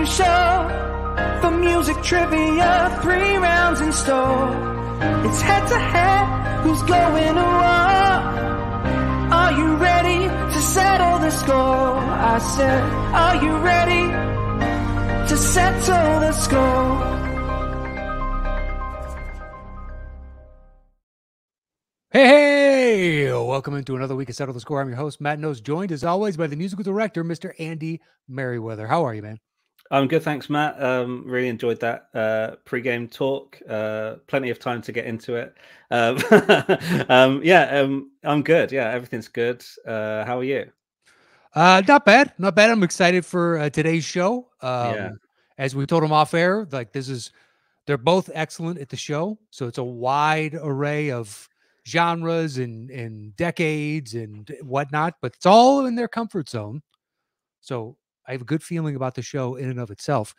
you show. For music trivia, 3 rounds in store. It's head to head, who's going to war? Are you ready to settle the score? I said, are you ready to settle the score? Hey, welcome into another week of Settle the Score. I'm your host, Matt Knost, joined as always by the musical director, Mr. Andy Merryweather. How are you, man? I'm good, thanks, Matt. Really enjoyed that pre-game talk. Plenty of time to get into it. I'm good. Yeah, everything's good. How are you? Not bad. Not bad. I'm excited for today's show. Yeah. As we told them off air, like they're both excellent at the show. So it's a wide array of genres and decades and whatnot, but it's all in their comfort zone. So I have a good feeling about the show in and of itself.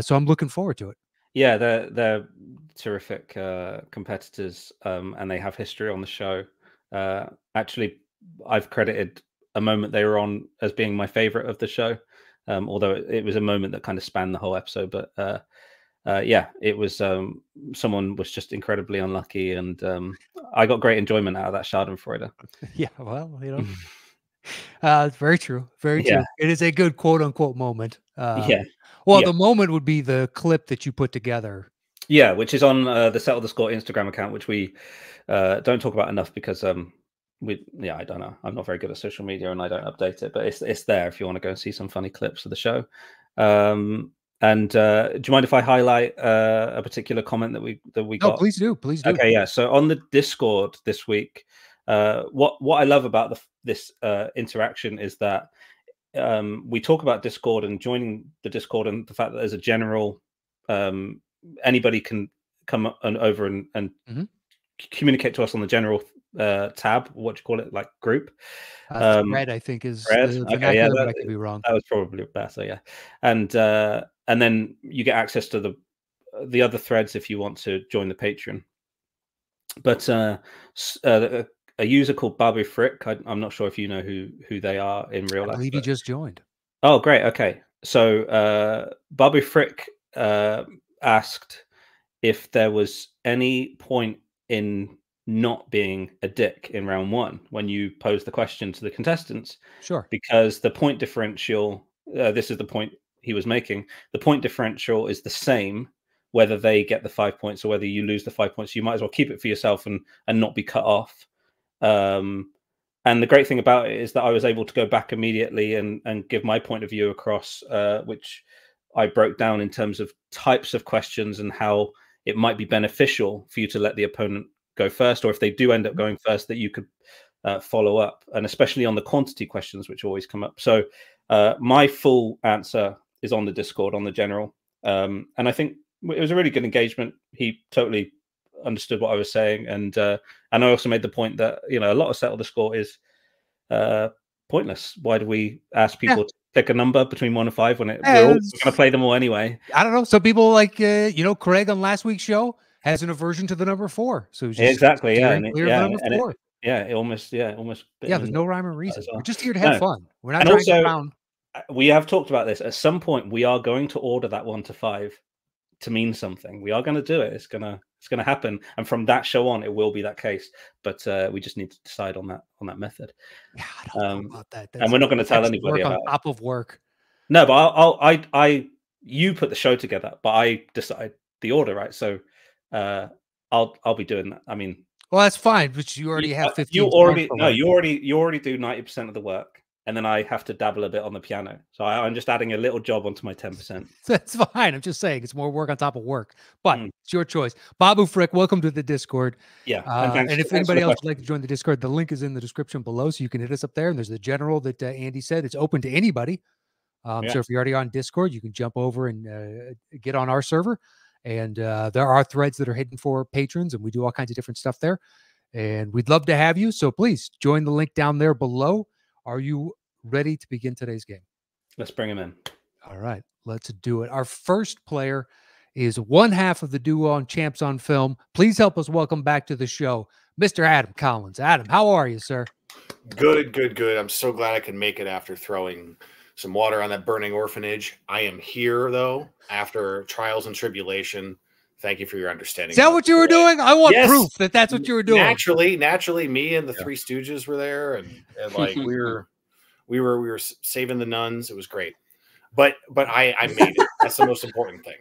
So I'm looking forward to it. Yeah, they're terrific competitors, and they have history on the show. Actually, I've credited a moment they were on as being my favorite of the show, although it was a moment that kind of spanned the whole episode. But yeah, it was someone was just incredibly unlucky, and I got great enjoyment out of that Schadenfreude. Yeah, well, it's very true. Very true. Yeah. It is a good quote unquote moment. Yeah. Well, Yeah. the moment would be the clip that you put together. Yeah, which is on the Settle the Score Instagram account, which we don't talk about enough because I don't know. I'm not very good at social media and I don't update it, but it's there if you want to go and see some funny clips of the show. And do you mind if I highlight a particular comment that we got? Oh, please do. Please do. Okay, yeah. So on the Discord this week, what I love about this interaction is that we talk about Discord and joining the Discord and the fact that there's a general anybody can come over and communicate to us on the general tab. What do you call it? Like group. Thread, I think is. Okay, yeah, I could be wrong. That was probably better. Yeah, and then you get access to the other threads if you want to join the Patreon. But a user called Babu Frick. I'm not sure if you know who they are in real life. I believe he just joined. Oh, great. Okay. So Babu Frick asked if there was any point in not being a dick in round 1 when you pose the question to the contestants. Sure. Because the point differential, this is the point he was making, the point differential is the same whether they get the 5 points or whether you lose the 5 points. You might as well keep it for yourself and not be cut off. And the great thing about it is that I was able to go back immediately and give my point of view across, which I broke down in terms of types of questions and how it might be beneficial for you to let the opponent go first, or if they do end up going first, that you could follow up, and especially on the quantity questions, which always come up. So my full answer is on the Discord, on the general. And I think it was a really good engagement. He totally understood what I was saying, and I also made the point that a lot of Settle the Score is pointless. Why do we ask people to pick a number between 1 and 5 when we're going to play them all anyway? I don't know. Some people like Craig on last week's show has an aversion to the number 4, so just exactly, yeah, it almost there's no rhyme or reason. Well. We're just here to have fun. We're not and trying also, to round. We have talked about this. At some point, we are going to order that 1 to 5 to mean something. We are going to do it. It's gonna happen, and from that show on, it will be that case. But we just need to decide on that method. Yeah, I don't know about that. And we're not going to tell anybody about on top of work. No, but you put the show together, but I decide the order, right? So I'll be doing that. I mean, well, that's fine, but you already have 15. You already do 90% of the work. And then I have to dabble a bit on the piano. So I'm just adding a little job onto my 10%. That's fine. I'm just saying it's more work on top of work. But it's your choice. Babu Frick, welcome to the Discord. Yeah. And if anybody else would like to join the Discord, the link is in the description below. So you can hit us up there. And there's the general that Andy said. It's open to anybody. So if you're already on Discord, you can jump over and get on our server. And there are threads that are hidden for patrons. And we do all kinds of different stuff there. And we'd love to have you. So please join the link down there below. Are you ready to begin today's game? Let's bring him in. All right, let's do it. Our first player is one half of the duo on Champs on Film. Please help us welcome back to the show, Mr. Adam Collins. Adam, how are you, sir? Good. I'm so glad I could make it after throwing some water on that burning orphanage. I am here, though, after trials and tribulation. Thank you for your understanding. Is that what you were doing? I want proof that that's what you were doing. Naturally, me and the Three Stooges were there, and like we were saving the nuns. It was great, but I made it. That's the most important thing.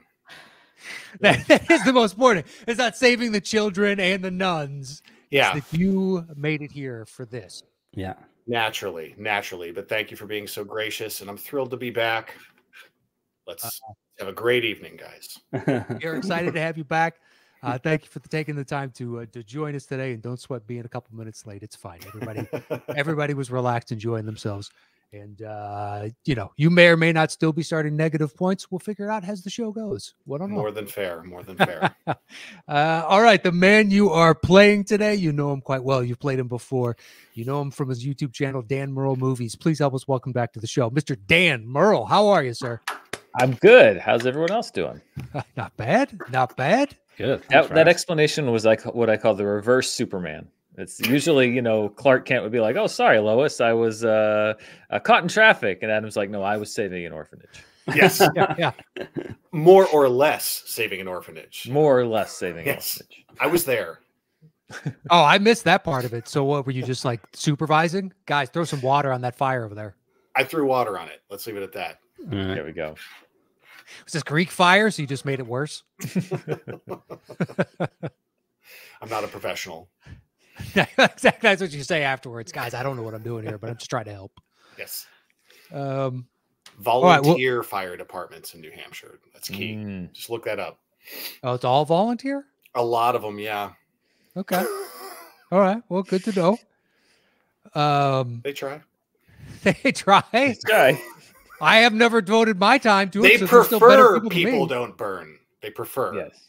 That is the most important. It's not saving the children and the nuns. Yeah, it's that you made it here for this. Yeah, naturally. But thank you for being so gracious, and I'm thrilled to be back. Let's have a great evening, guys. We're excited to have you back. Thank you for taking the time to join us today, and don't sweat being a couple minutes late. It's fine. Everybody was relaxed, enjoying themselves. And, you may or may not still be starting negative points. We'll figure it out as the show goes. What on More than fair. All right. The man you are playing today, you know him quite well. You've played him before. You know him from his YouTube channel, Dan Murrell Movies. Please help us welcome back to the show, Mr. Dan Murrell. How are you, sir? I'm good. How's everyone else doing? Not bad. Good. That explanation was like what I call the reverse Superman. It's usually, Clark Kent would be like, "Oh, sorry, Lois, I was caught in traffic," and Adam's like, "No, I was saving an orphanage." Yes, yeah. More or less saving an orphanage. More or less saving an orphanage. I was there. Oh, I missed that part of it. So what were you just like supervising? Guys, throw some water on that fire over there. I threw water on it. Let's leave it at that. There we go. Was this Greek fire? So you just made it worse? I'm not a professional. Exactly. That's what you say afterwards. Guys, I don't know what I'm doing here, but I'm just trying to help. Yes. Volunteer fire departments in New Hampshire. That's key. Just look that up. Oh, it's all volunteer? A lot of them, yeah. Okay. All right. Well, good to know. They try. They try. I have never devoted my time to it. They prefer people don't burn. They prefer. Yes.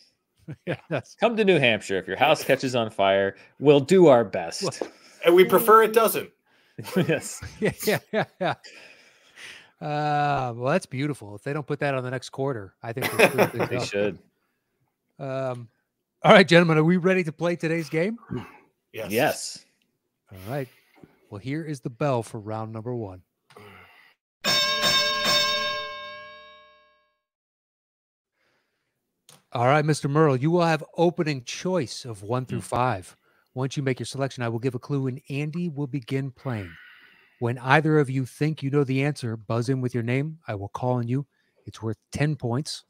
Yes. Come to New Hampshire. If your house catches on fire, we'll do our best. And we prefer it doesn't. Yes. Yeah. Well, that's beautiful. If they don't put that on the next quarter, I think they should. All right, gentlemen, are we ready to play today's game? Yes. All right. Well, here is the bell for round number 1. All right, Mr. Murrell, you will have opening choice of 1 through 5. Once you make your selection, I will give a clue and Andy will begin playing. When either of you think you know the answer, buzz in with your name. I will call on you. It's worth 10 points.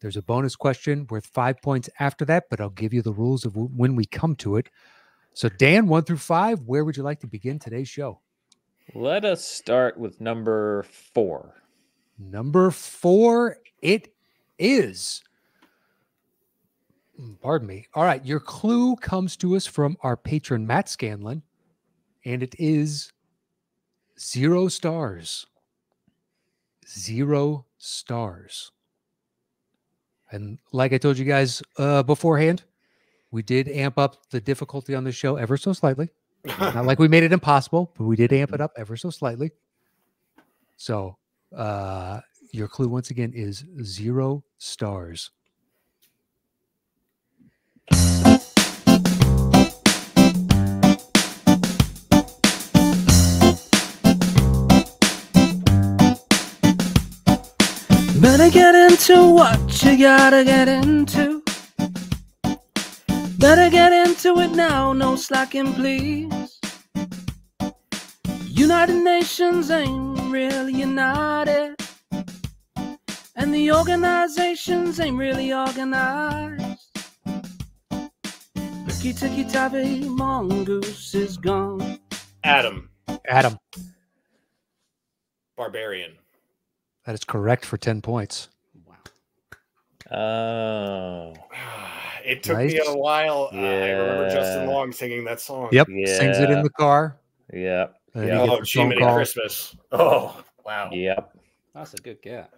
There's a bonus question worth 5 points after that, but I'll give you the rules of when we come to it. So, Dan, 1 through 5, where would you like to begin today's show? Let us start with number 4. Number 4, it is. Pardon me. All right. Your clue comes to us from our patron, Matt Scanlon, and it is 0 stars. 0 stars. And like I told you guys beforehand, we did amp up the difficulty on the show ever so slightly. Not like we made it impossible, but we did amp it up ever so slightly. So your clue once again is 0 stars. Better get into what you gotta get into. Better get into it now, no slacking, please. United Nations ain't really united, and the organizations ain't really organized. Ricky Tikki Tavi Mongoose is gone. Adam. Barbarian. That is correct for 10 points. Oh. It took me a while. I remember Justin Long singing that song. Yep. Sings it in the car. Yep. Oh, Jiminy Christmas. Oh, wow. Yep. That's a good get.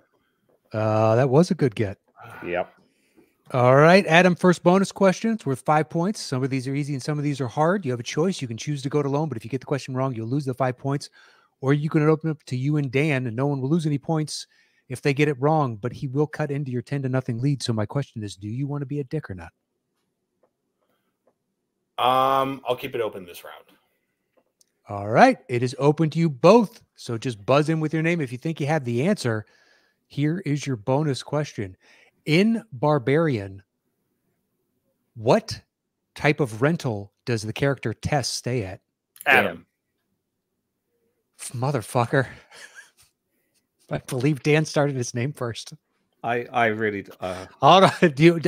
That was a good get. Yep. All right, Adam, first bonus question. It's worth 5 points. Some of these are easy and some of these are hard. You have a choice. You can choose to go it alone, but if you get the question wrong, you'll lose the 5 points. Or you can open up to you and Dan, and no one will lose any points if they get it wrong, but he will cut into your 10-0 lead. So my question is, do you want to be a dick or not? I'll keep it open this round. All right. It is open to you both. So just buzz in with your name. If you think you have the answer, here is your bonus question. In Barbarian, what type of rental does the character Tess stay at? Adam. Motherfucker. I believe Dan started his name first. I really. Hold on.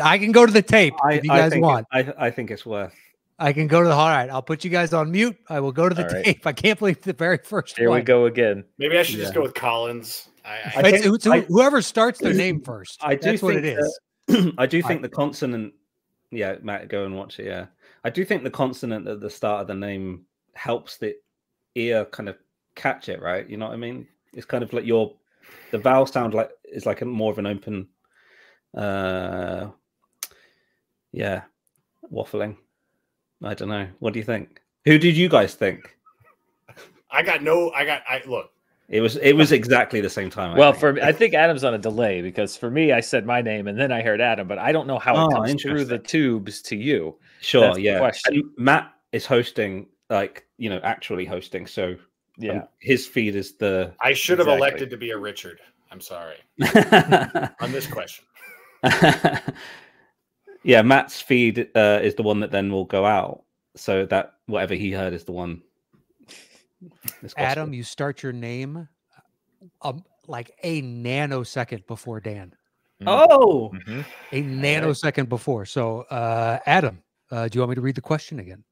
I can go to the tape if you guys want. I think it's worth. I can go to the. All right, I'll put you guys on mute. I will go to the tape. I can't believe the very first Here one. we go again. Maybe I should just go with Collins. Whoever starts their name first. That's what it is. I do think the consonant. Yeah, Matt, go and watch it. Yeah, I do think the consonant at the start of the name helps the ear kind of catch it, right? You know what I mean? It's kind of like the vowel sound is like more of an open, waffling. I don't know. What do you think? Who did you guys think? Look. It was exactly the same time. I think Adam's on a delay because for me, I said my name and then I heard Adam, but I don't know how it comes through the tubes to you. Sure, yeah. And Matt is hosting, actually hosting. So his feed is the. I should have elected to be a Richard. I'm sorry on this question. Yeah, Matt's feed is the one that then will go out, so that whatever he heard is the one. Adam, you start your name like a nanosecond before Dan. Oh, a nanosecond before. So, Adam, do you want me to read the question again?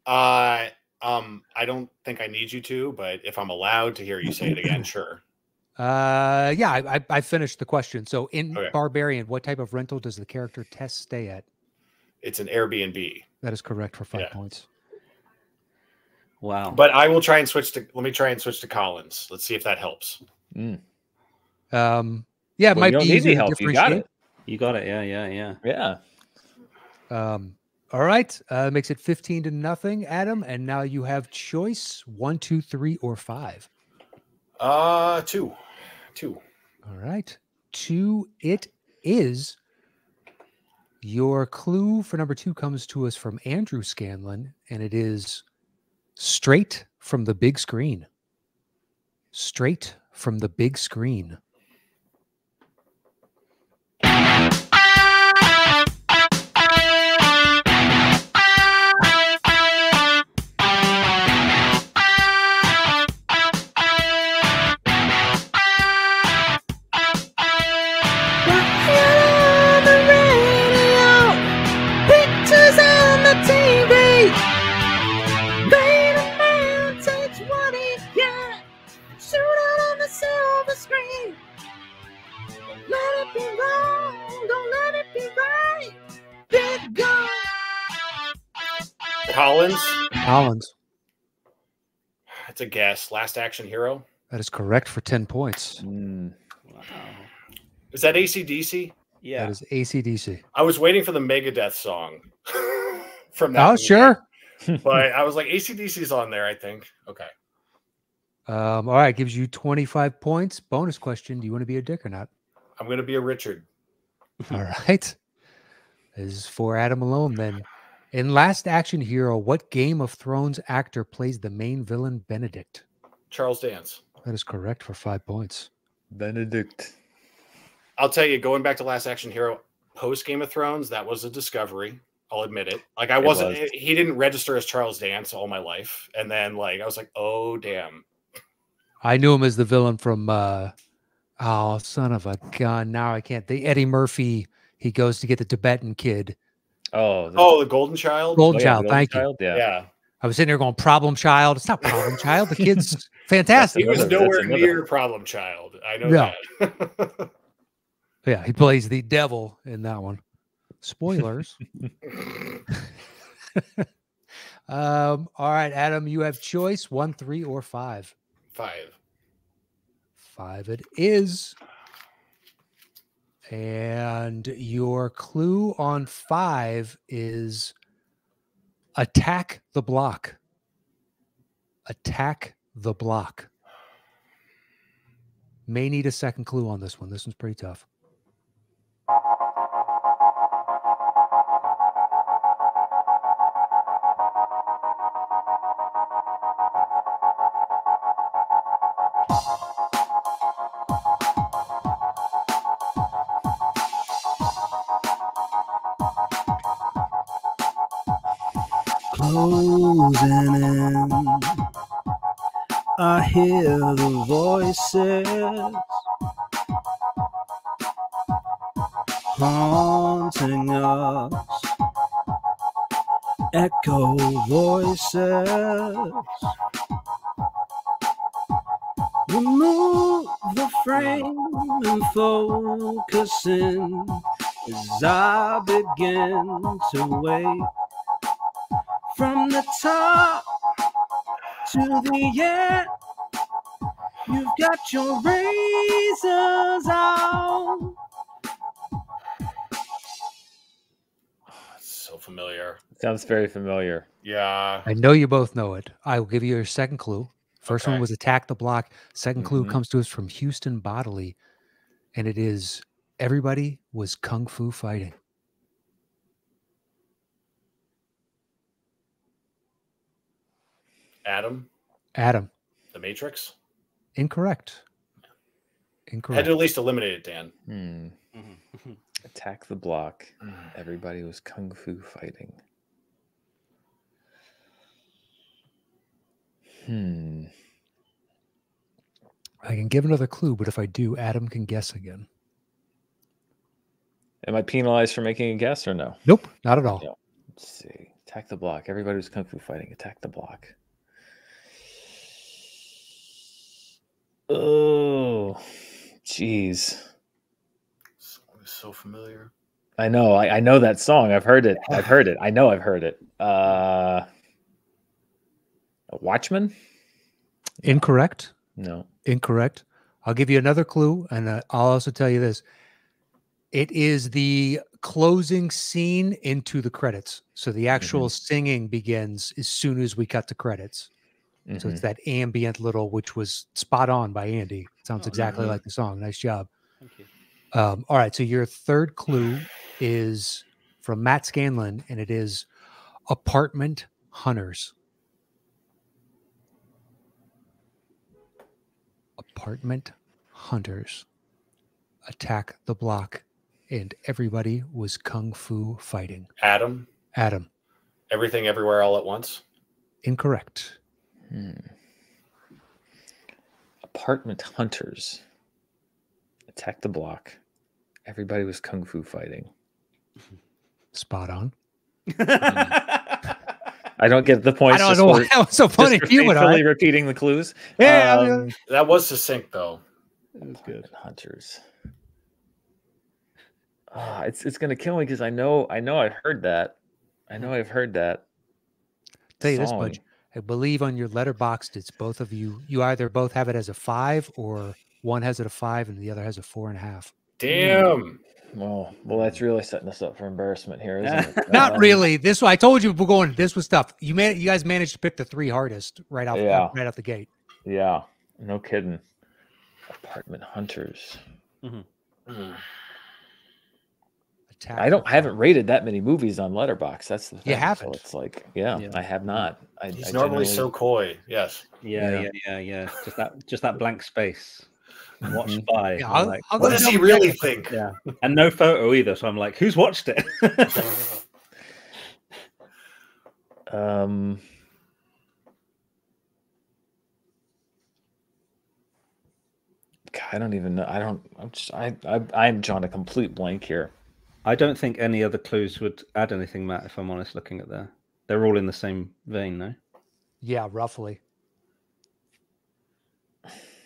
I don't think I need you to, but if I'm allowed to hear you say it again, sure. I finished the question. So in Barbarian, what type of rental does the character Tess stay at? It's an Airbnb. That is correct for 5 points. Wow. But I will try and let me try and switch to Collins. Let's see if that helps. It might be easy to help. You got it. You got it. Yeah. All right. Makes it 15-0, Adam. And now you have choice 1, 2, 3, or 5. 2. All right. 2 it is. Your clue for number 2 comes to us from Andrew Scanlon, and it is straight from the big screen. Straight from the big screen. Collins. That's a guess. Last Action Hero. That is correct for 10 points. Wow. Is that AC/DC? Yeah. That is AC/DC. I was waiting for the Megadeth song from that. Oh, sure. But I was like, AC/DC's on there, I think. Okay. All right. Gives you 25 points. Bonus question. Do you want to be a dick or not? I'm going to be a Richard. All right. This is for Adam alone then. In Last Action Hero, what Game of Thrones actor plays the main villain, Benedict? Charles Dance. That is correct for 5 points. Benedict. I'll tell you, going back to Last Action Hero, post Game of Thrones, that was a discovery. I'll admit it. Like he didn't register as Charles Dance all my life. And then I was like, oh, damn. I knew him as the villain from, son of a gun. Now I can't. The Eddie Murphy, he goes to get the Tibetan kid. The Golden Child? Golden Child, thank you. Yeah. I was sitting there going, Problem Child. It's not Problem Child. The kid's fantastic. He was nowhere near Problem Child. I know that. Yeah, he plays the devil in that one. Spoilers. All right, Adam, you have choice 1, 3, or 5. 5. 5 it is. And your clue on 5 is attack the block. Attack the block. May need a second clue on this one. This one's pretty tough. closing in. I hear the voices haunting us. Echo voices. Remove the frame and focus in as I begin to wait. From the top to the end, you've got your razors out. It's so familiar. Sounds very familiar. Yeah. I know you both know it. I will give you your second clue. First one Okay. was Attack the Block. Second clue comes to us from Houston Bodily, and it is Everybody Was Kung Fu Fighting. Adam. The Matrix. Incorrect. Had to at least eliminate it, Dan. Attack the Block. Everybody Was Kung Fu Fighting. I can give another clue, but if I do, Adam can guess again. Am I penalized for making a guess or no? Nope, not at all. No. Let's see. Attack the Block. Everybody Was Kung Fu Fighting. Attack the Block. Oh, jeez. So familiar. I know. I know that song. I've heard it. I know I've heard it. Watchmen? Incorrect. No. Incorrect. I'll give you another clue, and I'll also tell you this. It is the closing scene into the credits. So the actual singing begins as soon as we cut to credits. So it's that ambient little, which was spot on by Andy. Sounds exactly like the song. Nice job. Thank you. All right. So your third clue is from Matt Scanlon, and it is Apartment Hunters. Apartment Hunters. Attack the Block. And Everybody Was Kung Fu Fighting. Adam. Everything Everywhere All at Once. Incorrect. Apartment Hunters. Attack the Block. Everybody Was Kung Fu Fighting. Spot on. I don't get the points. I don't know why that was so funny. You would repeating the clues. Yeah, that was succinct though. It was good. Hunters. It's gonna kill me because I know I've heard that. I've heard that. Tell you this much. I believe on your letterboxd, it's both of you. You either both have it as a 5 or one has it a 5 and the other has a 4.5. Damn. Well, that's really setting us up for embarrassment here, isn't it? Not really. This I told you we're going. This was tough. You guys managed to pick the 3 hardest right out the gate. Yeah, no kidding. Apartment Hunters. I haven't rated that many movies on Letterboxd. That's the thing. You haven't. So it's like, I have not. He's normally so coy. Yes. Yeah. Just that blank space. Watched by. Yeah, what does he really think? Yeah. And no photo either. So I'm like, who's watched it? I don't even know. I'm drawing a complete blank here. I don't think any other clues would add anything, Matt, if I'm honest, looking at they're all in the same vein, no? Yeah, roughly.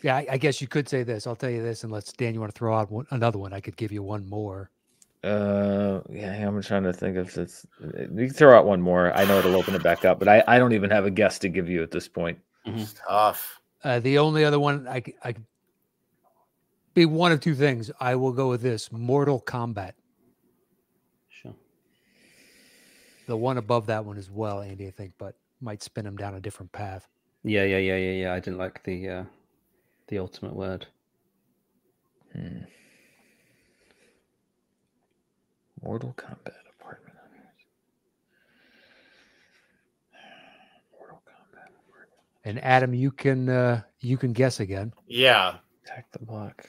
Yeah, I guess you could say this. I'll tell you this, unless Dan, you want to throw out another one. I could give you one more. I'm trying to think of this. You can throw out one more. I know it'll open it back up, but I don't even have a guess to give you at this point. It's tough. The only other one I could be one of two things. I will go with this: Mortal Kombat. Sure. The one above that one as well, Andy, I think, but might spin him down a different path. Yeah. I didn't like the ultimate word. Mortal Kombat Apartment. Mortal Kombat Apartment. And Adam, you can guess again. Yeah. Attack the Block.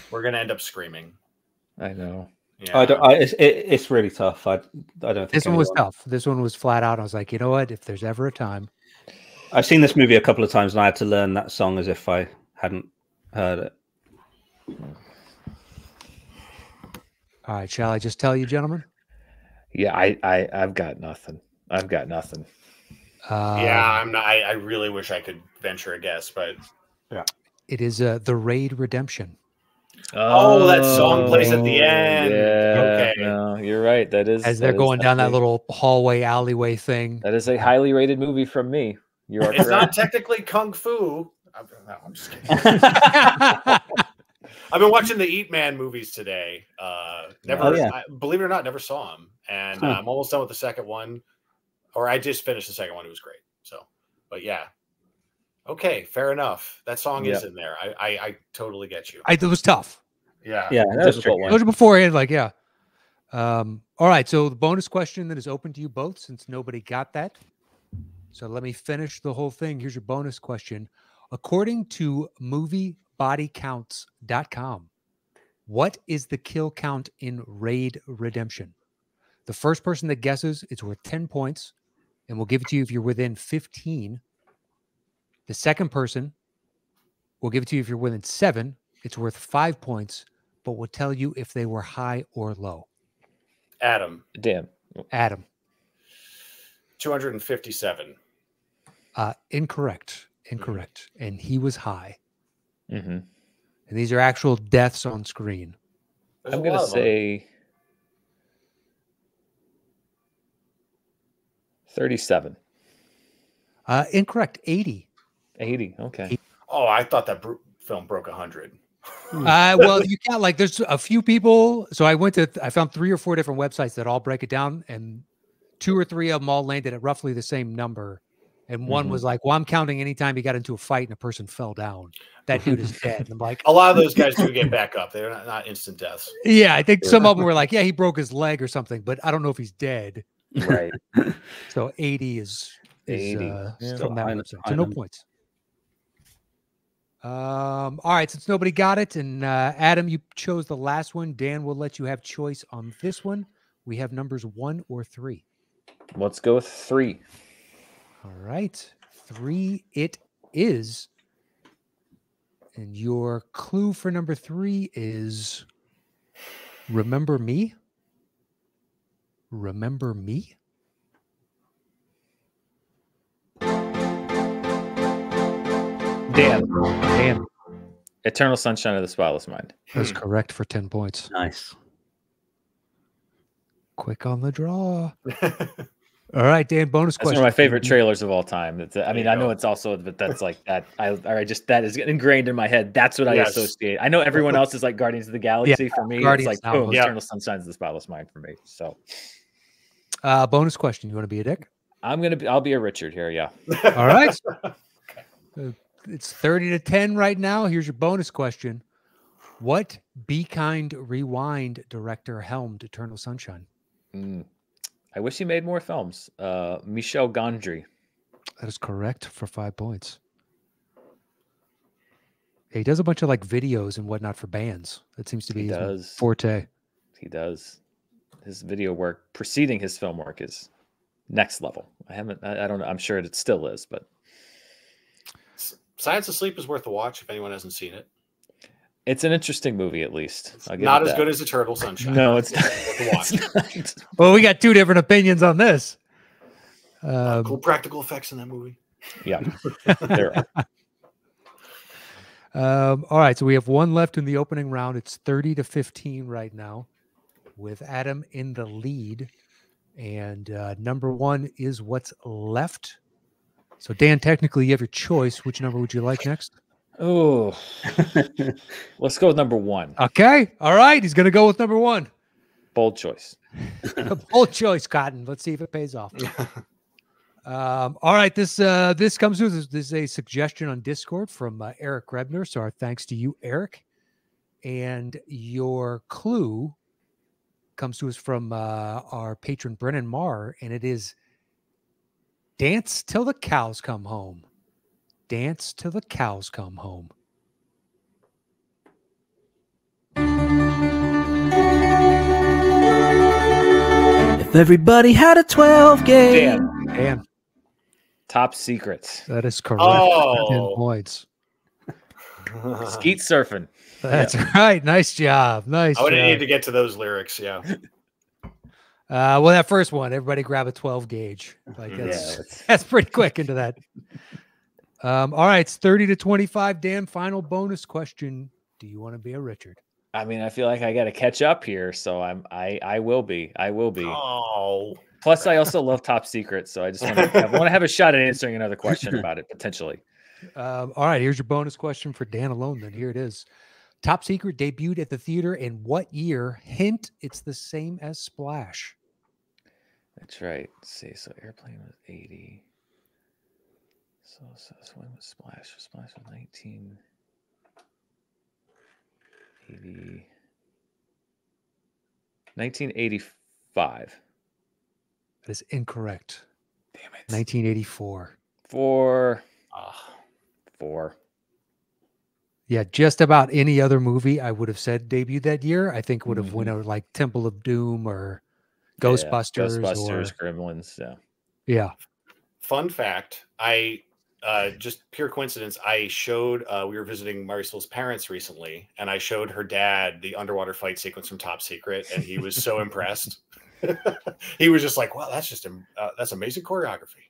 We're gonna end up screaming. I know. Yeah. It's really tough. I don't think this one was tough. This one was flat out. I was like, you know what? If there's ever a time, I've seen this movie a couple of times, and I had to learn that song as if I hadn't heard it. All right, shall I just tell you, gentlemen? Yeah, I've got nothing. I've got nothing. Yeah, I'm not. I really wish I could venture a guess, but yeah, it is The Raid Redemption. Oh, that song plays at the end. Yeah, okay, no, you're right. That is as they're going down that little hallway alleyway thing. That is a highly rated movie from me. You are it's correct. not technically kung fu. I'm just kidding. I've been watching the Eat Man movies today. Believe it or not, never saw them, and I'm almost done with the second one. Or I just finished the second one. It was great. So, but yeah. Okay, fair enough. That song is in there. I totally get you. It was tough. Yeah. Yeah. Those are beforehand, like, yeah. All right. So the bonus question that is open to you both, since nobody got that. So let me finish the whole thing. Here's your bonus question. According to moviebodycounts.com, what is the kill count in Raid Redemption? The first person that guesses, it's worth 10 points, and we'll give it to you if you're within 15. The second person, we'll give it to you if you're within 7. It's worth 5 points, but we'll tell you if they were high or low. Adam. Damn. Adam. 257. Incorrect. And he was high. Mm-hmm. And these are actual deaths on screen. I'm going to say 37. Incorrect. 80. 80. Okay. Oh, I thought that film broke 100. Well, you can't, like, there's a few people. So I found 3 or 4 different websites that all break it down, and 2 or 3 of them all landed at roughly the same number. And one was like, well, I'm counting anytime he got into a fight and a person fell down. That dude is dead. And I'm like, a lot of those guys do get back up. They're not instant deaths. Yeah, I think some of them were like, yeah, he broke his leg or something, but I don't know if he's dead. Right. So 80 is 80. From that website. So no points. All right, since nobody got it, and Adam, you chose the last one. Dan will let you have choice on this one. We have numbers 1 or 3. Let's go with 3. All right, 3 it is. And your clue for number 3 is Remember Me? Remember Me? Dan. Eternal Sunshine of the Spotless Mind. That's correct for 10 points. Nice. Quick on the draw. All right, Dan, bonus That's question. one of my favorite trailers of all time. I mean, I know it's also, but that's like that. That is ingrained in my head. That's what I associate. I know everyone else is like Guardians of the Galaxy. For me, Guardians it's like, boom, Eternal Sunshine of the Spotless Mind for me. So, bonus question. You want to be a dick? I'll be a Richard here. Yeah. All right. It's 30-10 right now. Here's your bonus question. What Be Kind Rewind director helmed Eternal Sunshine? I wish he made more films. Michel Gondry. That is correct for 5 points. Yeah, he does a bunch of like videos and whatnot for bands. That seems to be his forte. He does. His video work preceding his film work is next level. I don't know. I'm sure it still is, but Science of Sleep is worth a watch if anyone hasn't seen it. It's an interesting movie, at least. It's not as good as Eternal Sunshine. No, it's not. It's not. Well, we got 2 different opinions on this. Cool practical effects in that movie. Yeah, there are. All right, so we have 1 left in the opening round. It's 30-15 right now, with Adam in the lead, and number 1 is what's left. So, Dan, technically, you have your choice. Which number would you like next? Oh, let's go with number 1. Okay. All right. He's going to go with number 1. Bold choice. Bold choice, Cotton. Let's see if it pays off. All right. This comes to this is a suggestion on Discord from Eric Rebner. So our thanks to you, Eric. And your clue comes to us from our patron, Brennan Marr, and it is Dance Till the Cows Come Home. Dance Till the Cows Come Home. Everybody had a 12 gauge. Dan. Top Secret. That is correct. Oh. 10 points. Skeet surfing. That's right. Nice job. Nice I would job. need to get to those lyrics. Yeah. Well, that first one, everybody grab a 12 gauge. Like that's pretty quick into that. All right, it's 30 to 25. Dan, final bonus question. Do you want to be a Richard? I mean, I feel like I got to catch up here, so I will be. I will be. Oh. Plus, I also love Top Secret, so I just want to have a shot at answering another question about it potentially. All right, here's your bonus question for Dan alone. Then here it is. Top Secret debuted at the theater in what year? Hint: it's the same as Splash. That's right. Let's see, so Airplane was 80. So when was Splash? Splash was 1980. 1985. That is incorrect. Damn it. 1984. 4. Yeah, just about any other movie I would have said debuted that year, I think would have went out like Temple of Doom or Ghostbusters. Ghostbusters, Gremlins. Yeah. Fun fact, I just pure coincidence, I showed we were visiting Marisol's parents recently, and I showed her dad the underwater fight sequence from Top Secret, and he was so impressed. He was just like, wow, that's amazing choreography.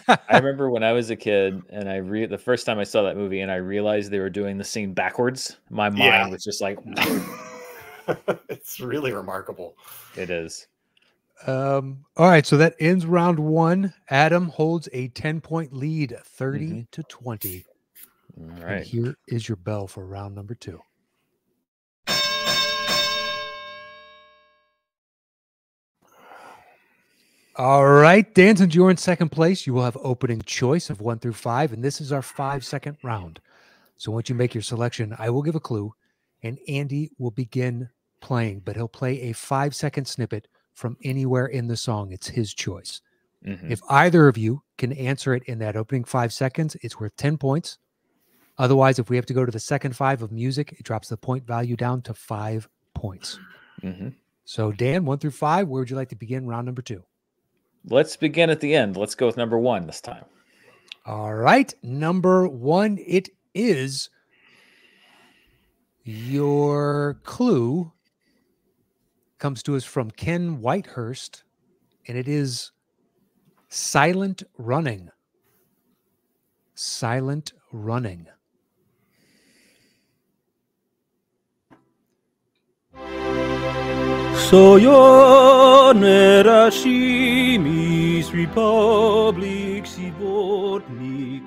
I remember when I was a kid and the first time I saw that movie and I realized they were doing the scene backwards, my mind was just like it's really remarkable. It is. All right, so that ends round one. Adam holds a 10-point lead, 30 to 20. All right. And here is your bell for round number 2. All right, Dan, since you're in second place, you will have opening choice of 1 through 5, and this is our 5-second round. So once you make your selection, I will give a clue, and Andy will begin playing, but he'll play a 5-second snippet from anywhere in the song. It's his choice. If either of you can answer it in that opening 5 seconds, it's worth 10 points. Otherwise, if we have to go to the second 5 of music, it drops the point value down to 5 points. So Dan, 1 through 5, where would you like to begin round number 2? Let's begin at the end. Let's go with number 1 this time. All right. Number 1, it is. Your clue comes to us from Ken Whitehurst, and it is Silent Running. Silent Running. Sojonera Shimis Republic Sibotnik.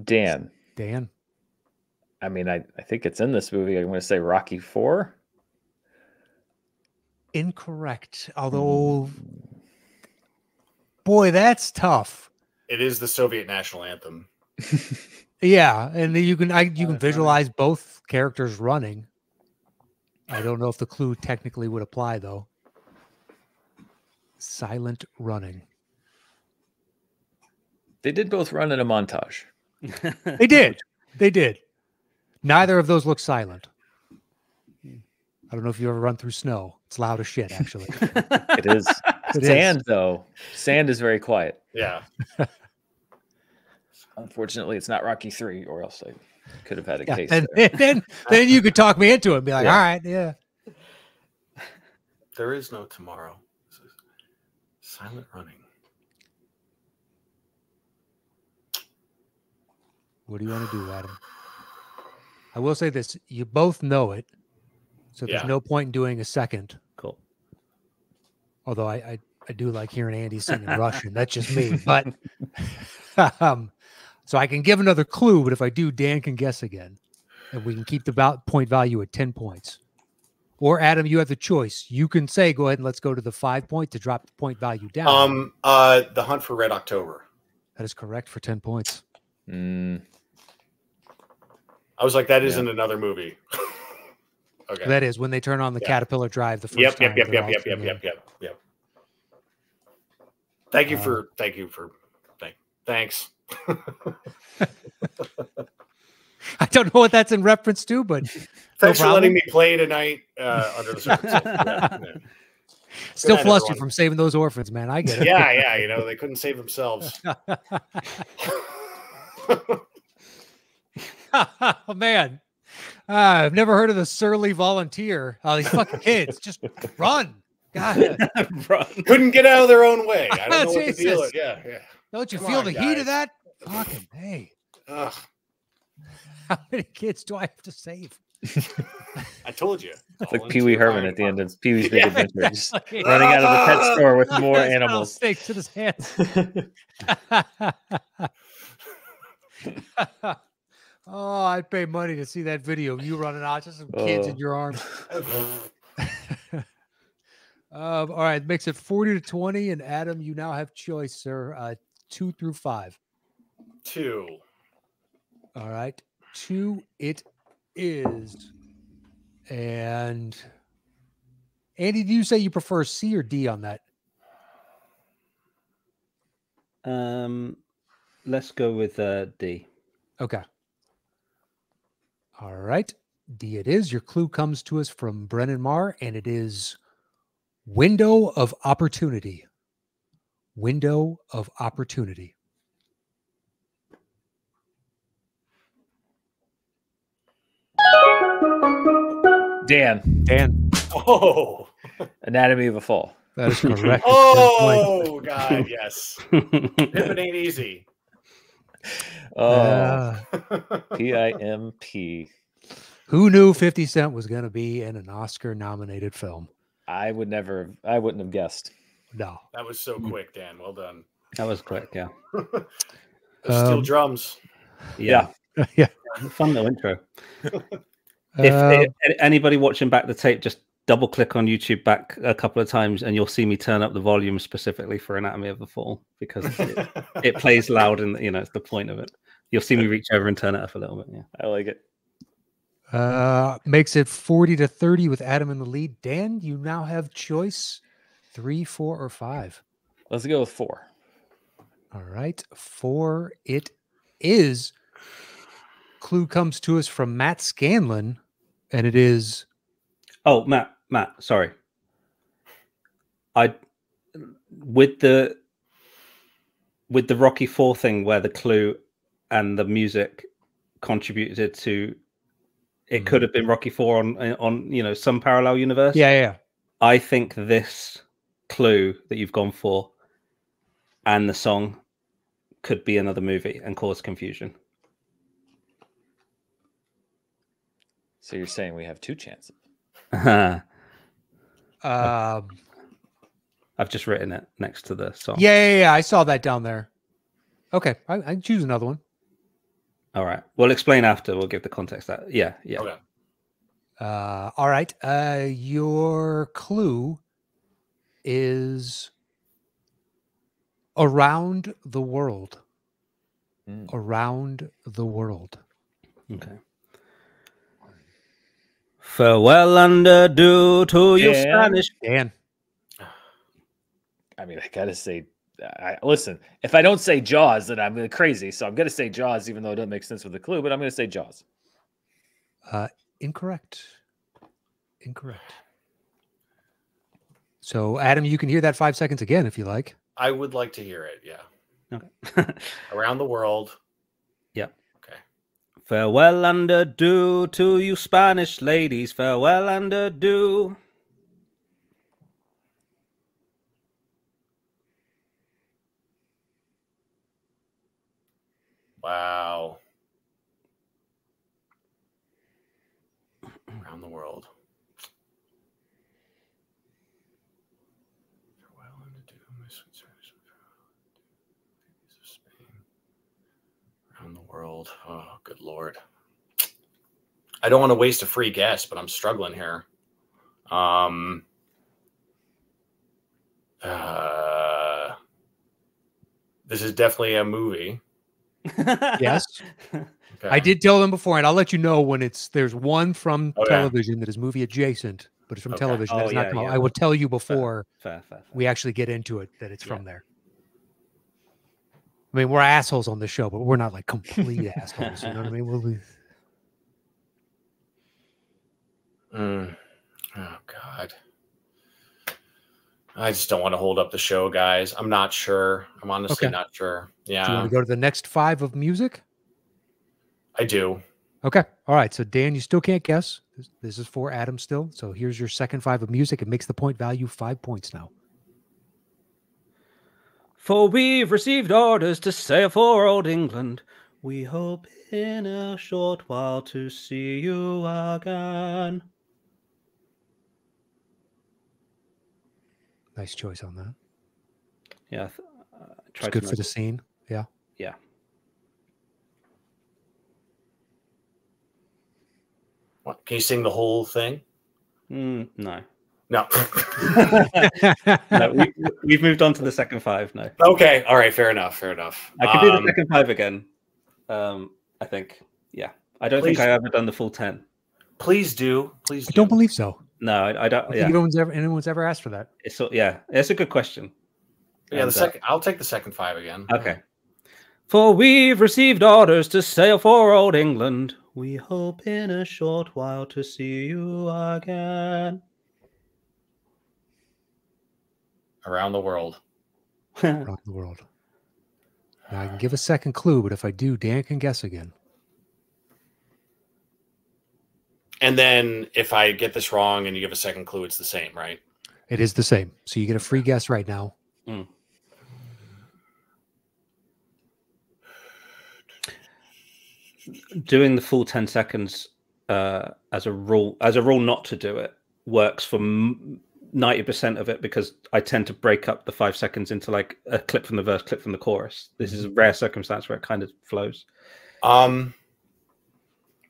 Dan. I mean, I think it's in this movie. I'm going to say Rocky 4. Incorrect. Although, boy, that's tough. It is the Soviet national anthem. Yeah, and you can visualize both characters running. I don't know if the clue technically would apply though. Silent Running. They did both run in a montage. They did. Neither of those look silent. I don't know if you ever run through snow. It's loud as shit, actually. It is. Sand, though. Sand is very quiet. Yeah. Unfortunately, it's not Rocky 3, or else I could have had a case. And then you could talk me into it and be like, all right, yeah. There is no tomorrow. This is Silent Running. What do you want to do, Adam? I will say this. You both know it. So there's no point in doing a second. Cool. Although I do like hearing Andy singing Russian. That's just me. But so I can give another clue, but if I do, Dan can guess again. And we can keep the point value at 10 points. Or Adam, you have the choice. You can say, go ahead and let's go to the 5 point to drop the point value down. The Hunt for Red October. That is correct for 10 points. I was like, that isn't another movie. Okay. That is when they turn on the Caterpillar Drive the first time. Yep. Thanks. I don't know what that's in reference to, but thanks for letting me play tonight. Under the circumstances. Still flustered from saving those orphans, man. I get it. Yeah. You know, they couldn't save themselves. Oh man, I've never heard of the surly volunteer. Oh, these fucking kids, just run. God, Run. Couldn't get out of their own way. I don't know what to deal with. Yeah. Don't you feel the heat of that? Fucking hey. Ugh. How many kids do I have to save? I told you. It's like Pee Wee Herman at the end of Pee Wee's Big Adventure. Just running out of the pet store with more animals. Snakes in his hands. Oh, I'd pay money to see that video of you running out, just some kids in your arms. All right, makes it 40-20, and Adam, you now have choice, sir. 2 through 5. 2. All right, 2 it is. And Andy, do you say you prefer C or D on that? Let's go with D. Okay. All right, D it is. Your clue comes to us from Brennan Marr, and it is window of opportunity. Window of opportunity. Dan. Oh. Anatomy of a Fall. That is correct. Oh, God, yes. Pippin ain't easy. Oh, PIMP. Who knew 50 Cent was going to be in an Oscar-nominated film? I wouldn't have guessed. No. That was so quick, Dan. Well done. That was quick, yeah. Steel drums. Yeah. Yeah. Fun little intro. If anybody watching back the tape, just double click on YouTube back a couple of times and you'll see me turn up the volume specifically for Anatomy of the Fall because it plays loud and it's the point of it. You'll see me reach over and turn it up a little bit. Yeah, I like it. Makes it 40-30 with Adam in the lead. Dan, you now have choice 3, 4, or 5. Let's go with 4. All right, 4 it is. Clue comes to us from Matt Scanlon, and it is. Oh, Matt, sorry. With the Rocky IV thing where the clue and the music contributed to it could have been Rocky IV on some parallel universe. Yeah. I think this clue that you've gone for and the song could be another movie and cause confusion. So you're saying we have 2 chances? I've just written it next to the song. Yeah. I saw that down there. Okay, I can choose another one. All right. We'll explain after. We'll give the context. Yeah. Okay. All right. Your clue is around the world. Around the world. Okay. Farewell and adieu to your Spanish. Dan. I mean, I gotta say, listen, if I don't say Jaws, then I'm crazy. So I'm gonna say Jaws, even though it doesn't make sense with the clue, but I'm gonna say Jaws. Incorrect. So, Adam, you can hear that 5 seconds again if you like. I would like to hear it, yeah. Okay. Around the world. Yep. Okay. Farewell and adieu to you Spanish ladies. Farewell and adieu. Wow. Around the world. Farewell and adieu, my sweet Spanish. Spain. Around the world. Oh, good Lord. I don't want to waste a free guess, but I'm struggling here. This is definitely a movie. Yes. Okay. I did tell them before, and I'll let you know when there's one from television that is movie adjacent, but it's from television. That is not come out. I will tell you before fair. we actually get into it that it's from there. I mean, we're assholes on this show, but we're not like complete assholes. You know what I mean? Oh, God. I just don't want to hold up the show, guys. I'm not sure. I'm honestly not sure. Yeah. Do you want to go to the next 5 of music? I do. Okay. All right. So, Dan, you still can't guess. This is for Adam still. So here's your second 5 of music. It makes the point value 5 points now. For we've received orders to sail for old England. We hope in a short while to see you again. Nice choice on that. Yeah. It's good for the scene. Yeah. Yeah. What, can you sing the whole thing? No. No. No, we've moved on to the second 5 now. Okay. All right. Fair enough. Fair enough. I can do the second 5 again. I think. Yeah. I don't think I've ever done the full 10. Please do. Please do. I don't believe so. No, I don't. I don't think anyone's ever asked for that. It's a good question. Yeah, and, the second. I'll take the second 5 again. Okay. For we've received orders to sail for old England. We hope in a short while to see you again. Around the world. Around the world. Now, I can give a second clue, but if I do, Dan can guess again. And then if I get this wrong and you give a second clue, it's the same, right? It is the same. So you get a free guess right now. Doing the full 10 seconds as a rule not to do it works for 90% of it, because I tend to break up the 5 seconds into like a clip from the verse, clip from the chorus. This is a rare circumstance where it kind of flows.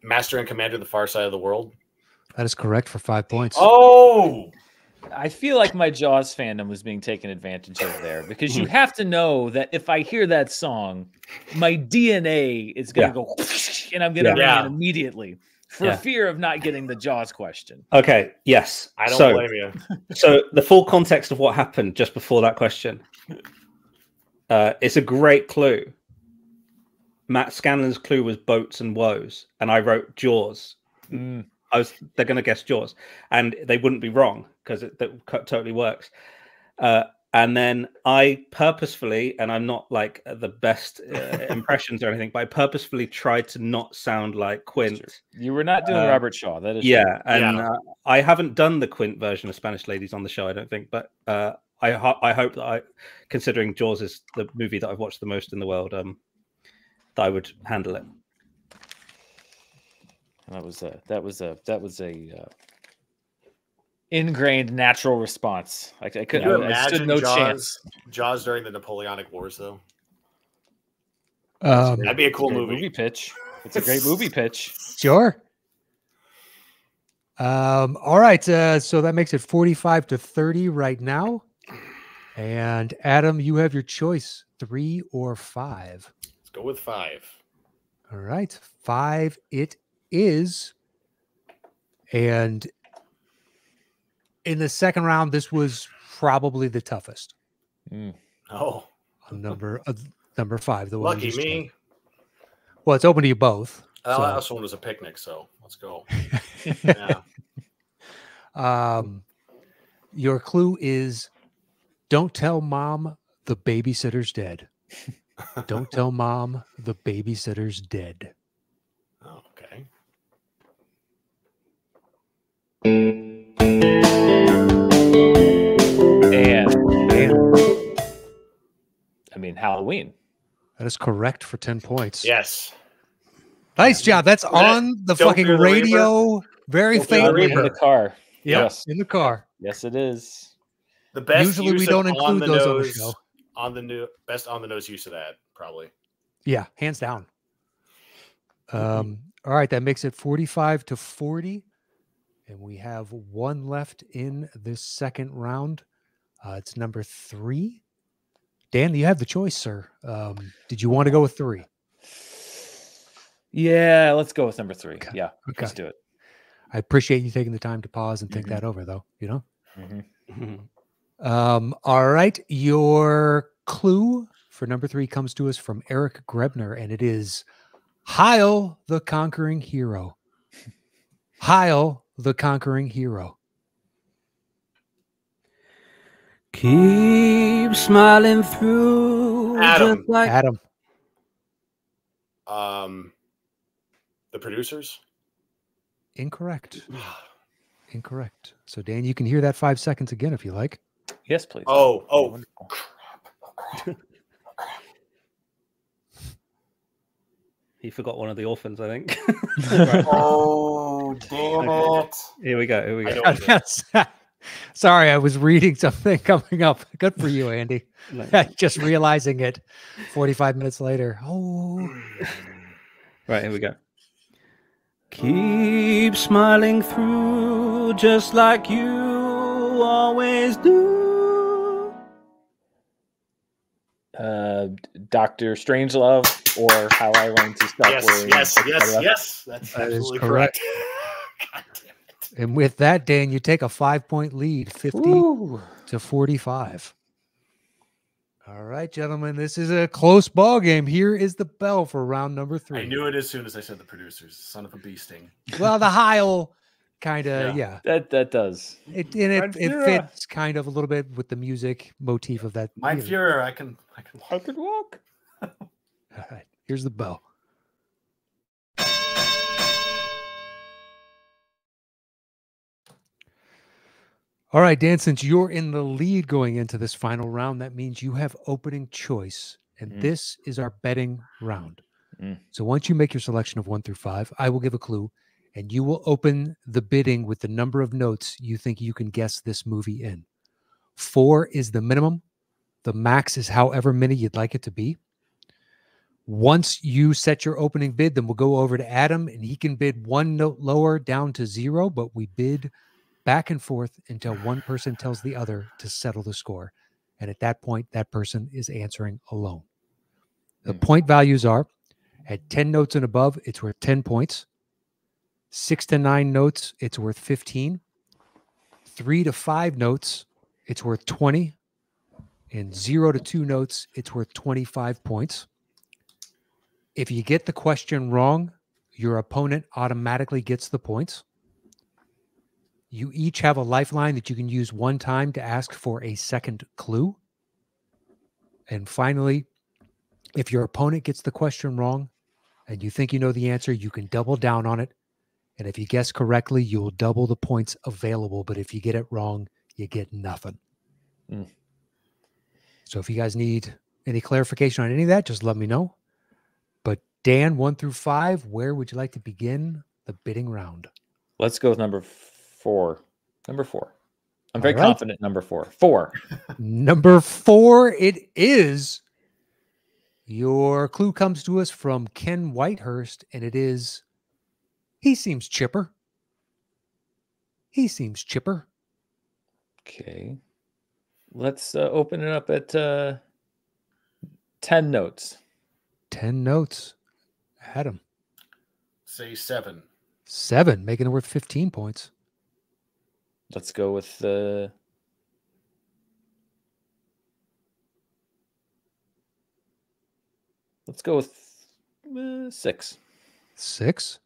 Master and Commander, The Far Side of the World. That is correct for 5 points. Oh, I feel like my Jaws fandom was being taken advantage of there, because you have to know that if I hear that song, my DNA is going to go and I'm going to ring it immediately for fear of not getting the Jaws question. Okay. Yes. I don't blame you. So the full context of what happened just before that question. It's a great clue. Matt Scanlon's clue was boats and woes, and I wrote Jaws. They're going to guess Jaws, and they wouldn't be wrong because that totally works. And then I purposefully, and I'm not like the best impressions or anything, but I purposefully tried to not sound like Quint. You were not doing Robert Shaw. That is true. I haven't done the Quint version of Spanish Ladies on the show, I don't think, but I hope that considering Jaws is the movie that I've watched the most in the world, that I would handle it. That was a ingrained natural response. I couldn't. I stood no chance. Jaws during the Napoleonic Wars, though. That'd be a cool movie pitch. It's a great movie pitch. Sure. All right. So that makes it 45-30 right now. And Adam, you have your choice: 3 or 5. Let's go with 5. All right, 5 it is. And in the second round, this was probably the toughest. Oh, number 5. The one. Lucky me. Well, it's open to you both. The last one was a picnic, so let's go. Yeah. Your clue is: don't tell mom the babysitter's dead. Don't tell mom the babysitter's dead. Oh, okay. And I mean Halloween. That is correct for 10 points. Yes. Nice job. That's on the fucking radio. Very faintly in the car. Yep, Yes. in the car. Yes, it is. The best. Usually we don't include those on the show. Best on the nose use of that, probably. Yeah, hands down. All right, that makes it 45-40, and we have one left in this second round. It's number 3. Dan, you have the choice, sir. Did you want to go with 3? Yeah, let's go with number 3. Okay. Yeah, okay. Let's do it. I appreciate you taking the time to pause and think that over, though. You know. All right, your clue for number 3 comes to us from Eric Grebner, and it is Heil the Conquering Hero. Heil the conquering hero. Keep smiling through. Adam. Just like Adam. The Producers? Incorrect. Incorrect. So, Dan, you can hear that 5 seconds again if you like. Yes, please. Oh, crap. He forgot one of the orphans, I think. Oh, damn it. Here we go. Sorry, I was reading something coming up. Good for you, Andy. Just realizing it 45 minutes later. Oh. Right, here we go. Keep smiling through just like you always do. Dr. Strangelove or How I Learned to Stop Worrying. Yes. That's absolutely correct. God damn it. And with that, Dan, you take a 5-point lead, 50 to 45. All right, gentlemen, this is a close ball game. Here is the bell for round number 3. I knew it as soon as I said The Producers. Son of a bee sting. Well, the Heil kind of, yeah. That does. It fits kind of a little bit with the music motif of that. Mein Führer, I can walk. All right, here's the bell. All right, Dan, since you're in the lead going into this final round, that means you have opening choice. And this is our betting round. So once you make your selection of 1 through 5, I will give a clue, and you will open the bidding with the number of notes you think you can guess this movie in. 4 is the minimum. The max is however many you'd like it to be. Once you set your opening bid, then we'll go over to Adam, and he can bid 1 note lower down to 0, but we bid back and forth until one person tells the other to settle the score. And at that point, that person is answering alone. The point values are at 10 notes and above, it's worth 10 points. 6 to 9 notes, it's worth 15. 3 to 5 notes, it's worth 20. And 0 to 2 notes, it's worth 25 points. If you get the question wrong, your opponent automatically gets the points. You each have a lifeline that you can use one time to ask for a second clue. And finally, if your opponent gets the question wrong and you think you know the answer, you can double down on it. And if you guess correctly, you will double the points available. But if you get it wrong, you get nothing. So if you guys need any clarification on any of that, just let me know. But Dan, 1 through 5, where would you like to begin the bidding round? Let's go with number 4. Number 4. I'm very confident. Number 4. 4. Number 4, it is. Your clue comes to us from Ken Whitehurst, and it is, he seems chipper. He seems chipper. Okay. Let's open it up at 10 notes. 10 notes. Adam. Say 7. 7, making it worth 15 points. Let's go with let's go with 6. 6.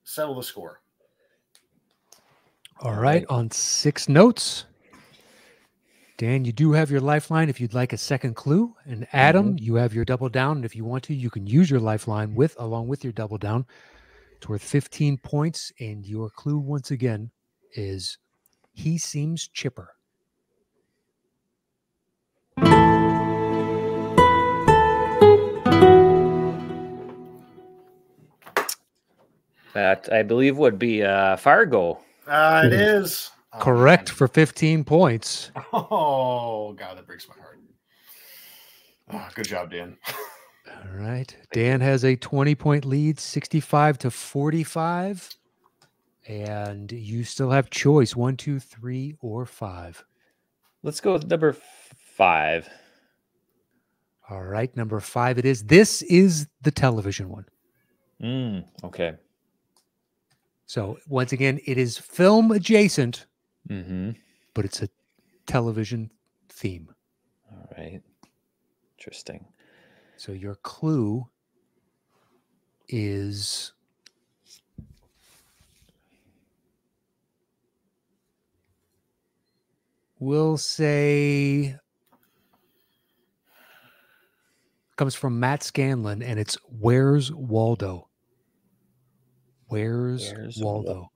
Settle the score. All right, on 6 notes. Dan, you do have your lifeline if you'd like a second clue. And Adam, you have your double down. And if you want to, you can use your lifeline along with your double down. It's worth 15 points. And your clue, once again, is he seems chipper. That, I believe, would be Fargo. It is. Correct for 15 points. Oh, God, that breaks my heart. Oh, good job, Dan. All right. Dan has a 20-point lead, 65 to 45. And you still have choice, 1, 2, 3, or 5. Let's go with number 5. All right, number 5 it is. This is the television one. Okay. So once again, it is film adjacent, Mm-hmm. but it's a television theme. Right. Interesting. So your clue is we'll say comes from Matt Scanlon, and it's Where's Waldo? Where's Waldo?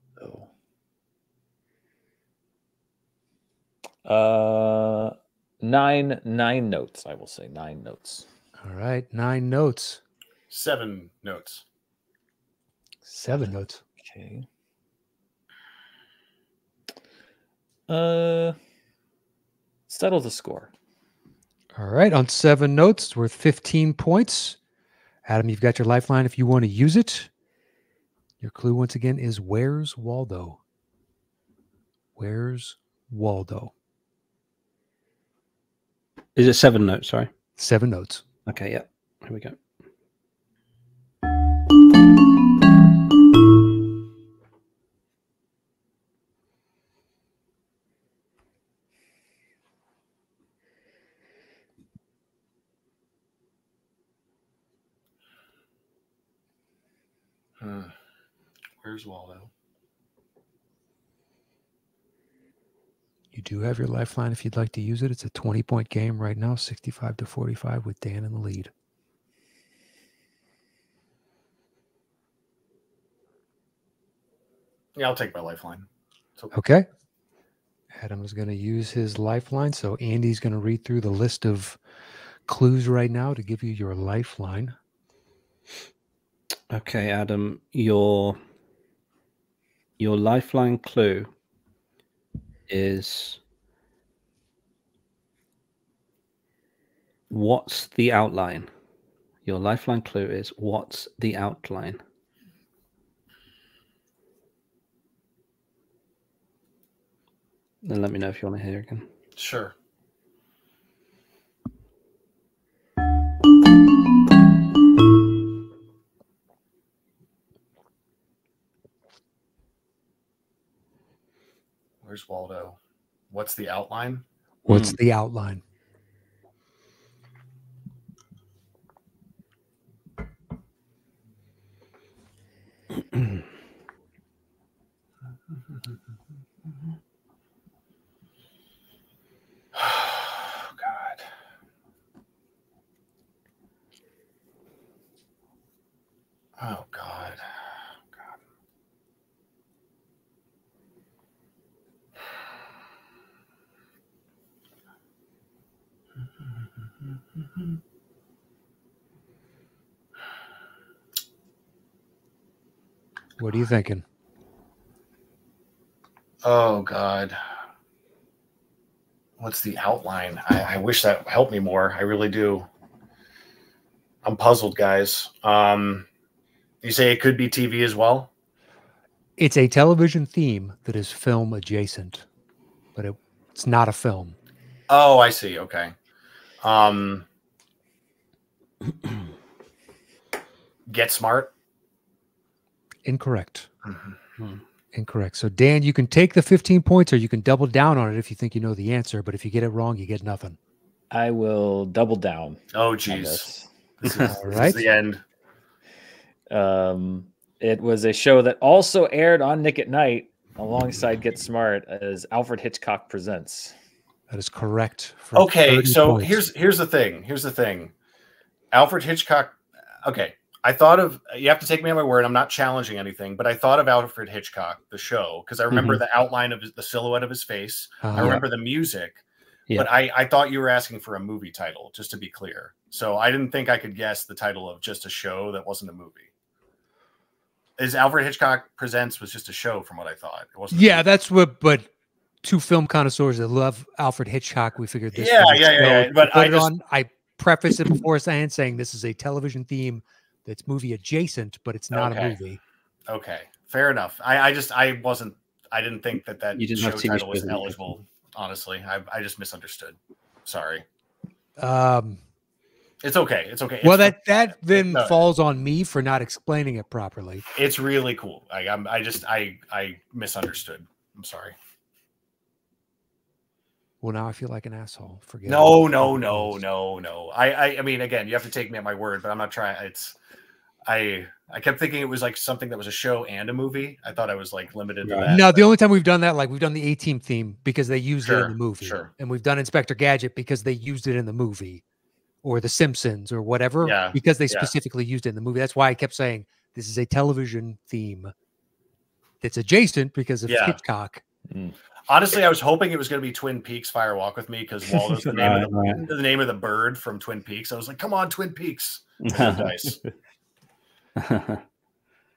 9 notes. I will say 9 notes. All right, 9 notes. 7 notes. 7 notes. Okay. Settle the score. All right, on 7 notes, it's worth 15 points. Adam, you've got your lifeline if you want to use it. Your clue once again is Where's Waldo? Where's Waldo? Is it 7 notes? Sorry. 7 notes. Okay, yeah. Here we go. Where's Waldo? You do have your lifeline if you'd like to use it. It's a 20-point game right now, 65-45 with Dan in the lead. Yeah, I'll take my lifeline. Okay. Adam is going to use his lifeline. So Andy's going to read through the list of clues right now to give you your lifeline. Okay, Adam, your lifeline clue is what's the outline? Your lifeline clue is what's the outline? Then let me know if you want to hear again. Sure. Where's Waldo? What's the outline? What's the outline? Oh, God. Oh, God. What are you thinking? Oh, God. What's the outline? I wish that helped me more. I really do. I'm puzzled, guys. You say it could be TV as well? It's a television theme that is film adjacent, but it's not a film. Oh, I see. Okay. Get Smart? Incorrect. Mm-hmm. Incorrect. So, Dan, you can take the 15 points or you can double down on it if you think you know the answer. But if you get it wrong, you get nothing. I will double down. Oh, geez. This right. is the end. It was a show that also aired on Nick at Night alongside Get Smart as Alfred Hitchcock Presents. That is correct. Okay, so here's the thing. Here's the thing. Alfred Hitchcock. Okay, I thought of. You have to take me on my word. I'm not challenging anything, but I thought of Alfred Hitchcock, the show, because I remember the outline of the silhouette of his face. I remember the music. Yeah. But I thought you were asking for a movie title, just to be clear. So I didn't think I could guess the title of just a show that wasn't a movie. Is Alfred Hitchcock Presents was just a show from what I thought. It wasn't. Yeah, that's what. But two film connoisseurs that love Alfred Hitchcock, we figured this. Yeah. But I preface it before saying this is a television theme that's movie adjacent, but it's not a movie. Okay, fair enough. I didn't think that you didn't show have title was eligible. Honestly, I just misunderstood. Sorry. It's okay. It's okay. Well, that then falls on me for not explaining it properly. It's really cool. I misunderstood. I'm sorry. Well, now I feel like an asshole. Forget. No. I mean, again, you have to take me at my word, but I'm not trying. I kept thinking it was like something that was a show and a movie. I thought I was like limited to that. No, the only time we've done that, like we've done the A-Team theme because they used it in the movie. Sure. And we've done Inspector Gadget because they used it in the movie, or The Simpsons or whatever, because they specifically used it in the movie. That's why I kept saying this is a television theme that's adjacent because of Hitchcock. Honestly, I was hoping it was going to be Twin Peaks Fire Walk with Me because Waldo's the name of the bird from Twin Peaks. I was like, come on, Twin Peaks. Nice.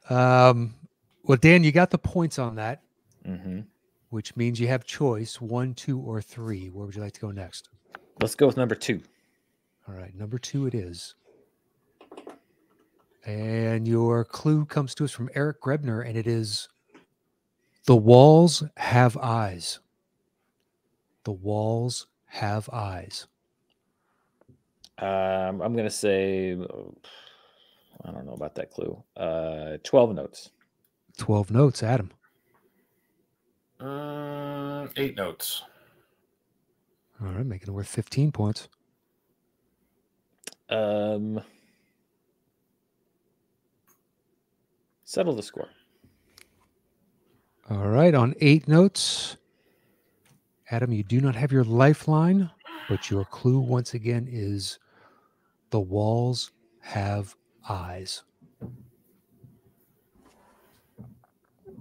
Well, Dan, you got the points on that, which means you have choice 1, 2, or 3. Where would you like to go next? Let's go with number 2. All right, number 2 it is. And your clue comes to us from Eric Grebner, and it is The Walls Have Eyes. The Walls Have Eyes. I'm going to say, I don't know about that clue. 12 notes. 12 notes, Adam. 8 notes. All right, making it worth 15 points. Settle the score. All right, on 8 notes, Adam, you do not have your lifeline, but your clue once again is The Walls Have Eyes.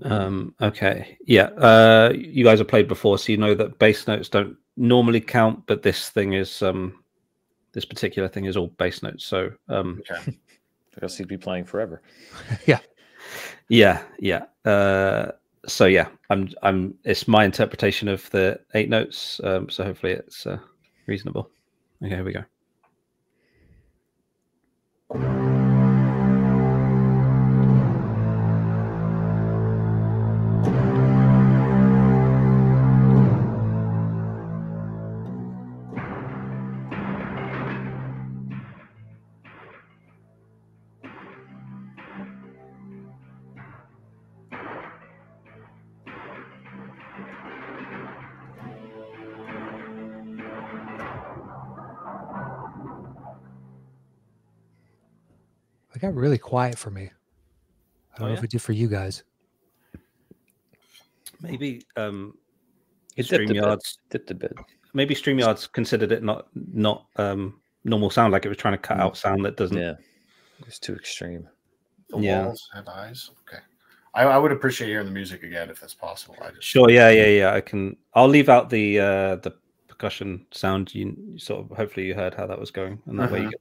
Okay. Yeah. You guys have played before, so you know that bass notes don't normally count, but this thing is this particular thing is all bass notes. So I guess he'd be playing forever. Yeah. So yeah, I'm it's my interpretation of the 8 notes. So hopefully it's reasonable. Okay, here we go. It got really quiet for me. I don't know if it did for you guys. Maybe StreamYard's dipped a bit. Maybe StreamYard's considered it not normal sound, like it was trying to cut out sound that doesn't. Yeah, it's too extreme. The Walls Have Eyes. Okay, I would appreciate hearing the music again if that's possible. Sure. Yeah. I'll leave out the percussion sound. You sort of hopefully you heard how that was going, and that way you get.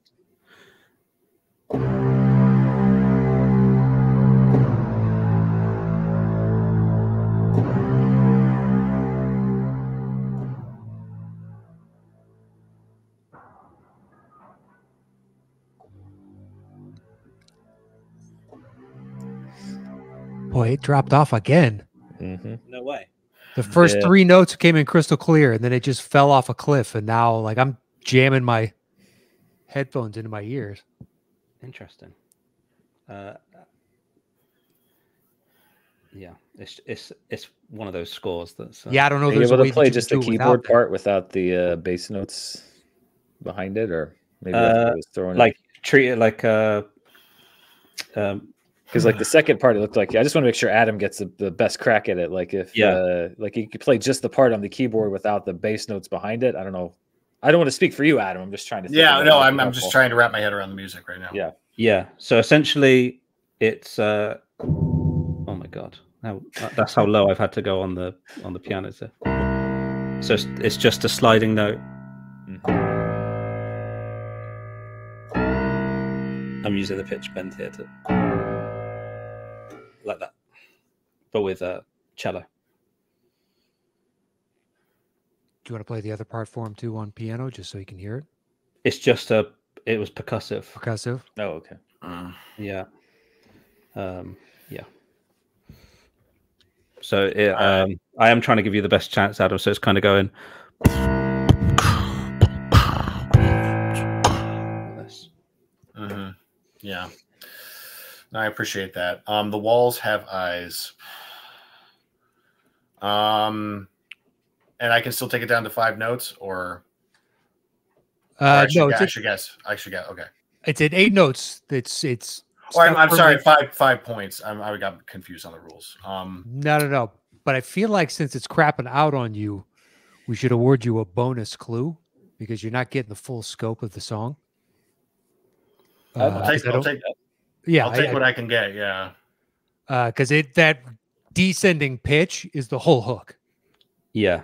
Boy, it dropped off again. No way. The first 3 notes came in crystal clear, and then it just fell off a cliff. And now, like, I'm jamming my headphones into my ears. Interesting. Yeah, it's one of those scores that's. I don't know. Are you able to play just the keyboard part without the bass notes behind it, or maybe I was throwing like treat it like because like the second part, it looked like I just want to make sure Adam gets the best crack at it. Like if like you could play just the part on the keyboard without the bass notes behind it. I don't know. I don't want to speak for you, Adam. I'm just trying to. I'm just trying to wrap my head around the music right now. Yeah. So essentially, it's. Oh my god! That's how low I've had to go on the piano. So it's just a sliding note. I'm using the pitch bend here to like that, but with cello. Do you want to play the other part for him too on piano, just so he can hear it? It's just it was percussive. Percussive. Oh, okay. Yeah. Yeah. So I am trying to give you the best chance, Adam. So it's kind of going. Yeah. No, I appreciate that. The Walls Have Eyes. And And I can still take it down to 5 notes, or no, I should guess. Okay. It's at 8 notes. It's. Or I'm sorry, 5 points. I got confused on the rules. No. But I feel like since it's crapping out on you, we should award you a bonus clue because you're not getting the full scope of the song. I'll take what I can get. Yeah. Because that descending pitch is the whole hook. Yeah.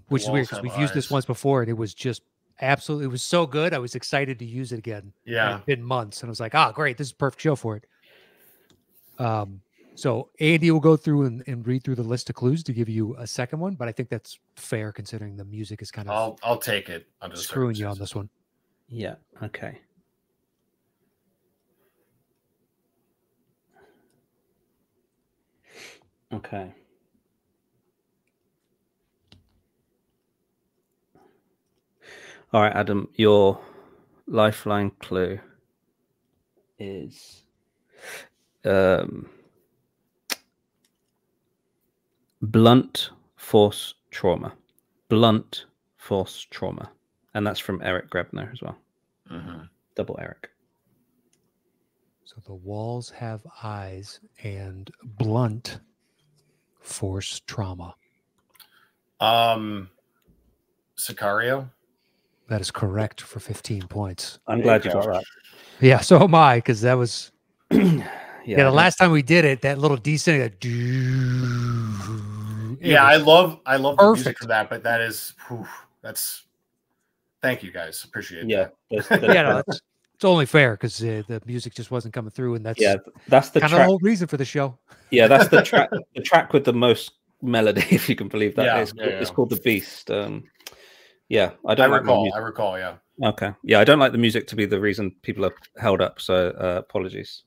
Which is weird because we've used this once before and it was just absolutely, it was so good. I was excited to use it again. Yeah. It's been months and I was like, great. This is a perfect show for it. So Andy will go through and read through the list of clues to give you a second one, but I think that's fair considering the music is kind of. I'll take it. Under screwing you on this one. Yeah. Okay. Okay. All right, Adam, your lifeline clue is blunt force trauma. Blunt force trauma. And that's from Eric Grebner as well. Double Eric. So the walls have eyes and blunt force trauma. Sicario? That is correct for 15 points. I'm glad you got that. Yeah, so am I, because that was the last time we did it, that little descent. I love the music for that, but that is thank you guys. Appreciate that. It's only fair because the music just wasn't coming through, and that's the kind of the whole reason for the show. Yeah, that's the track. The track with the most melody, if you can believe that. It's called The Beast. I recall. Yeah. Okay. Yeah, I don't like the music to be the reason people are held up. So apologies.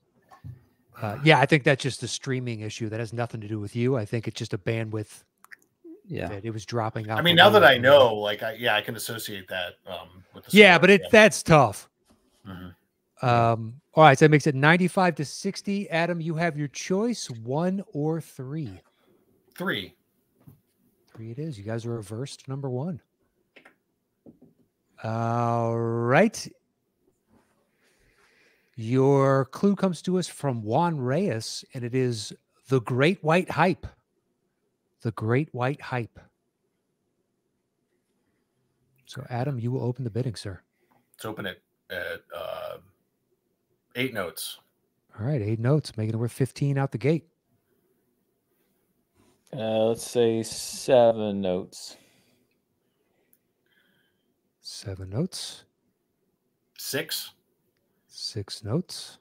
I think that's just a streaming issue. That has nothing to do with you. I think it's just a bandwidth. Yeah, that it was dropping out. I mean, now that I know, I can associate that with the story. But that's tough. All right, so that makes it 95-60. Adam, you have your choice: 1 or 3. 3. 3 it is. You guys are reversed. Number 1. All right. Your clue comes to us from Juan Reyes, and it is The Great White Hype. The Great White Hype. So, Adam, you will open the bidding, sir. Let's open it at 8 notes. All right, 8 notes, making it worth 15 out the gate. Let's say 7 notes. 7 notes. 6. 6 notes.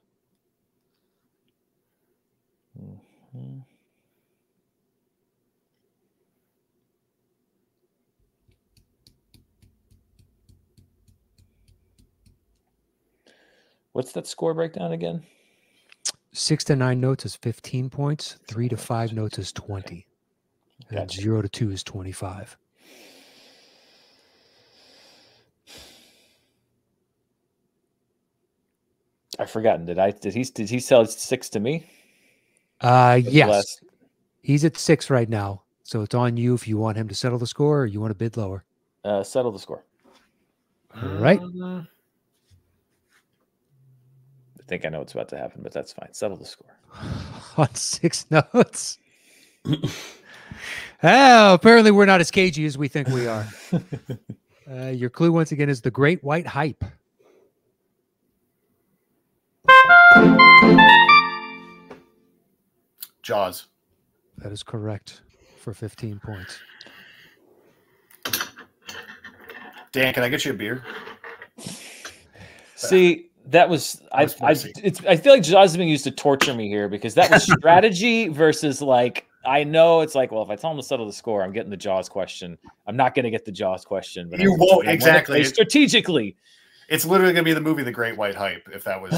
What's that score breakdown again? 6 to 9 notes is 15 points. 3 to 5 notes is 20. Gotcha. And 0 to 2 is 25. I've forgotten. Did he sell 6 to me? Yes. He's at 6 right now. So it's on you if you want him to settle the score or you want to bid lower. Settle the score. All right. I think I know what's about to happen, but that's fine. Settle the score. On 6 notes. Apparently we're not as cagey as we think we are. Your clue once again is The Great White Hype. Jaws. That is correct for 15 points. Dan, can I get you a beer? See, that was I feel like Jaws is being used to torture me here because that was strategy versus I know it's well, if I tell him to settle the score, I'm getting the Jaws question. I'm not going to get the Jaws question. But you won't exactly strategically. It's literally going to be the movie The Great White Hype if that was.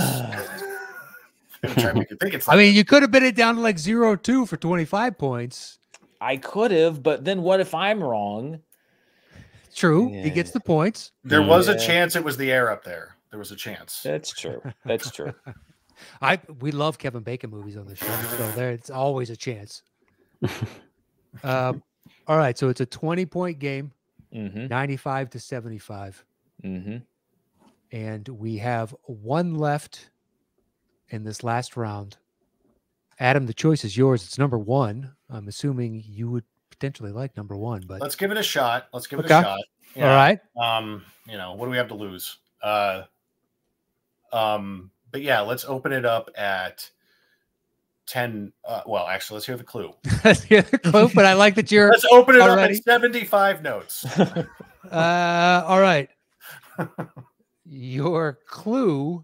I mean, you could have bid it down to 0-2 for 25 points. I could have, but then what if I'm wrong? True. Yeah. He gets the points. There was a chance it was the air up there. There was a chance. That's true. That's true. We love Kevin Bacon movies on the show, so it's always a chance. All right, so it's a 20-point game, Mm-hmm. 95 to 75. Mm-hmm. And we have one left in this last round. Adam, the choice is yours. It's number one. I'm assuming you would potentially like number one, but let's give it a shot. Let's give it a shot. Yeah. All right. You know, what do we have to lose? But yeah, let's open it up at 10. Well, actually, let's hear the clue. Let's hear the clue, but I like that you're. Let's open it up at 75 notes. All right. Your clue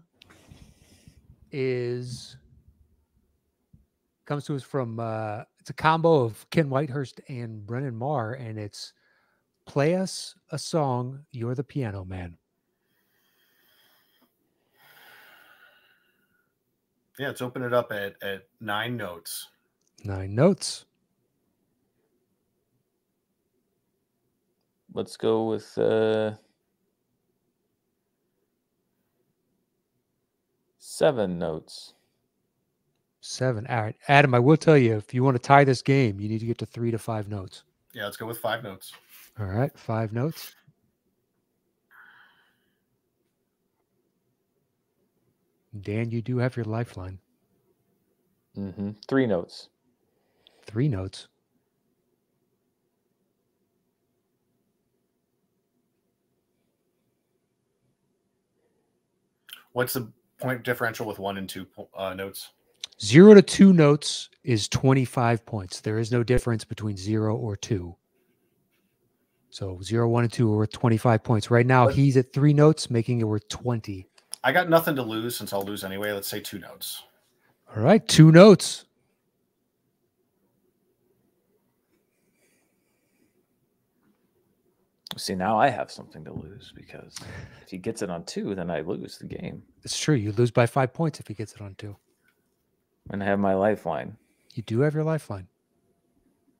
comes to us from it's a combo of Ken Whitehurst and Brennan Marr, and it's "Play Us a Song, You're the Piano Man." Yeah, let's open it up at 9 notes. 9 notes. Let's go with 7 notes. 7. All right, Adam, I will tell you, if you want to tie this game, you need to get to 3 to 5 notes. Yeah, let's go with 5 notes. All right, 5 notes. Dan, you do have your lifeline. 3 notes. 3 notes. What's the point differential with 1 and 2 notes? 0 to 2 notes is 25 points. There is no difference between 0 or 2. So 0, 1, and 2 are worth 25 points. Right now, he's at 3 notes, making it worth 20. I got nothing to lose since I'll lose anyway. Let's say 2 notes. All right, 2 notes. See, now I have something to lose because if he gets it on 2, then I lose the game. It's true. You lose by 5 points if he gets it on 2. And I have my lifeline. You do have your lifeline.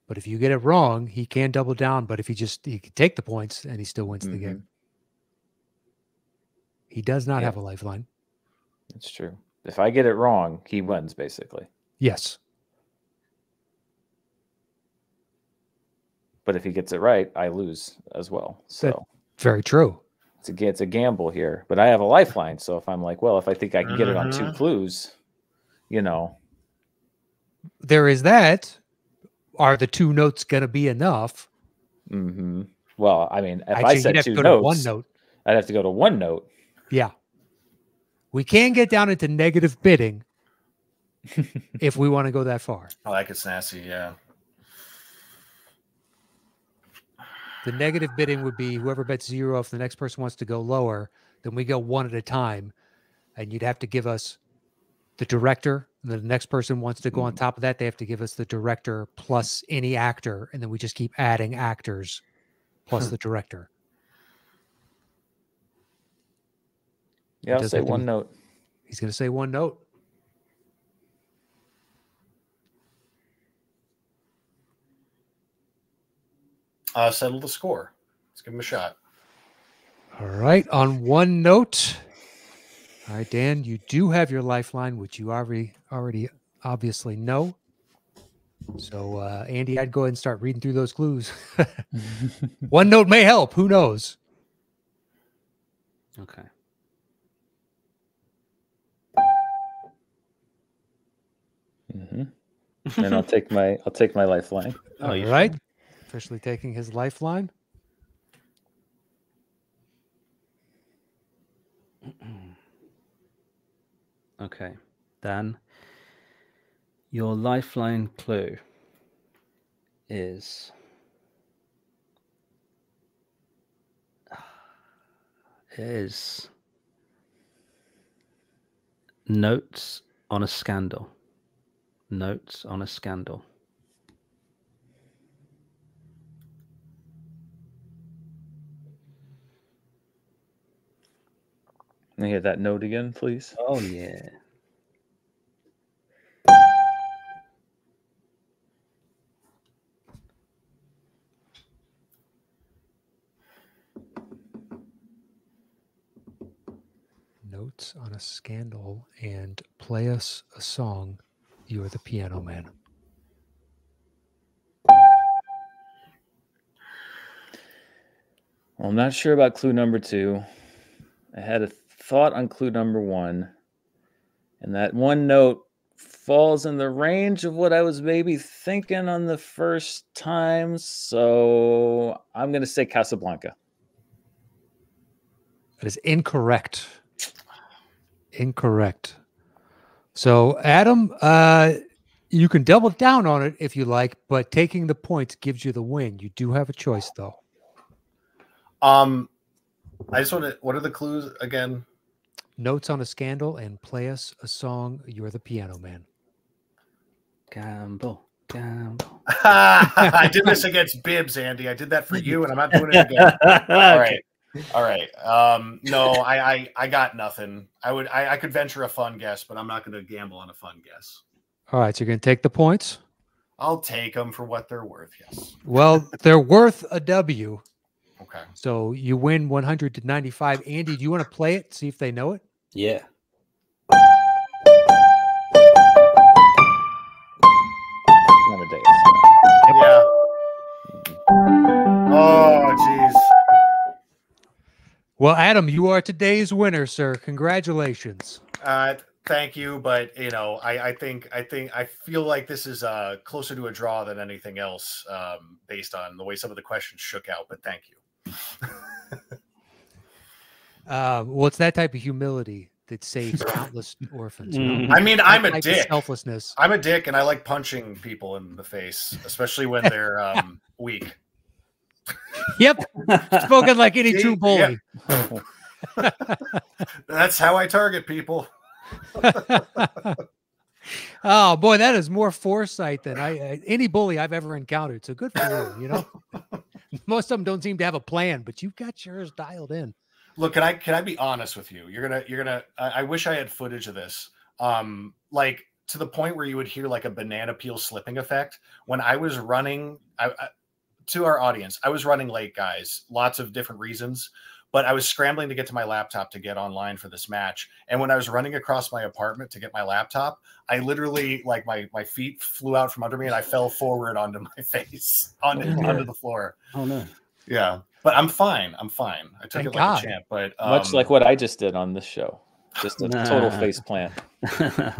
But if you get it wrong, he can double down. But if he can take the points and he still wins the game. He does not have a lifeline. That's true. If I get it wrong, he wins, basically. Yes. But if he gets it right, I lose as well. So very true. It's a gamble here. But I have a lifeline. So if I'm like, well, if I think I can get it on 2 clues, you know. There is that. Are the 2 notes going to be enough? Well, I mean, if I said 2 notes, 1 note. I'd have to go to 1 note. Yeah. We can get down into negative bidding if we want to go that far. I like it, Snassy, yeah. The negative bidding would be whoever bets 0. If the next person wants to go lower, then we go 1 at a time. And you'd have to give us the director. And then the next person wants to go on top of that. They have to give us the director plus any actor. And then we just keep adding actors plus the director. Yeah, I'll say 1 note. He's going to say 1 note. Settle the score. Let's give him a shot. All right. On 1 note. All right, Dan, you do have your lifeline, which you already obviously know. So, Andy, I'd go ahead and start reading through those clues. 1 note may help. Who knows? Okay. And I'll take my lifeline. All right. Officially taking his lifeline. Okay, Dan, your lifeline clue is notes on a scandal. Notes on a scandal. Can I hear that note again, please? Oh, yeah. Notes on a scandal and play us a song. You're the Piano Man. Well, I'm not sure about clue number 2. I had a thought on clue number 1. And that one note falls in the range of what I was maybe thinking on the first time. So I'm going to say Casablanca. That is incorrect. Incorrect. So, Adam, you can double down on it if you like, but taking the points gives you the win. You do have a choice, though. I just want to. What are the clues again? Notes on a scandal and play us a song. You're the piano man. Gamble. I did this against Bibbs, Andy. I did that for you, and I'm not doing it again. All right. No, I got nothing. I could venture a fun guess, but I'm not going to gamble on a fun guess. All right, so you're going to take the points? I'll take them for what they're worth, yes. Well, they're worth a W. Okay. So you win 100 to 95. Andy, do you want to play it, see if they know it? Yeah. Yeah. Oh, jeez. Well, Adam, you are today's winner, sir. Congratulations. Thank you, but you know, I feel like this is closer to a draw than anything else, based on the way some of the questions shook out. But thank you. Well, it's that type of humility that saves countless orphans. You know? I mean, I'm a dick. Selflessness. I'm a dick, and I like punching people in the face, especially when they're weak. Yep, spoken like any true bully. Yeah. That's how I target people. Oh boy, that is more foresight than any bully I've ever encountered. So good for you. You know, most of them don't seem to have a plan, but you've got yours dialed in. Look, can I be honest with you? You're gonna. I wish I had footage of this. Like to the point where you would hear like a banana peel slipping effect when I was running. To our audience, I was running late, guys. Lots of different reasons. But I was scrambling to get to my laptop to get online for this match. And when I was running across my apartment to get my laptop, I literally, like, my feet flew out from under me and I fell forward onto my face, onto the floor. Oh, no. Yeah. But I'm fine. I'm fine. I took it like a champ. But much like what I just did on this show. Just a total face plant. No,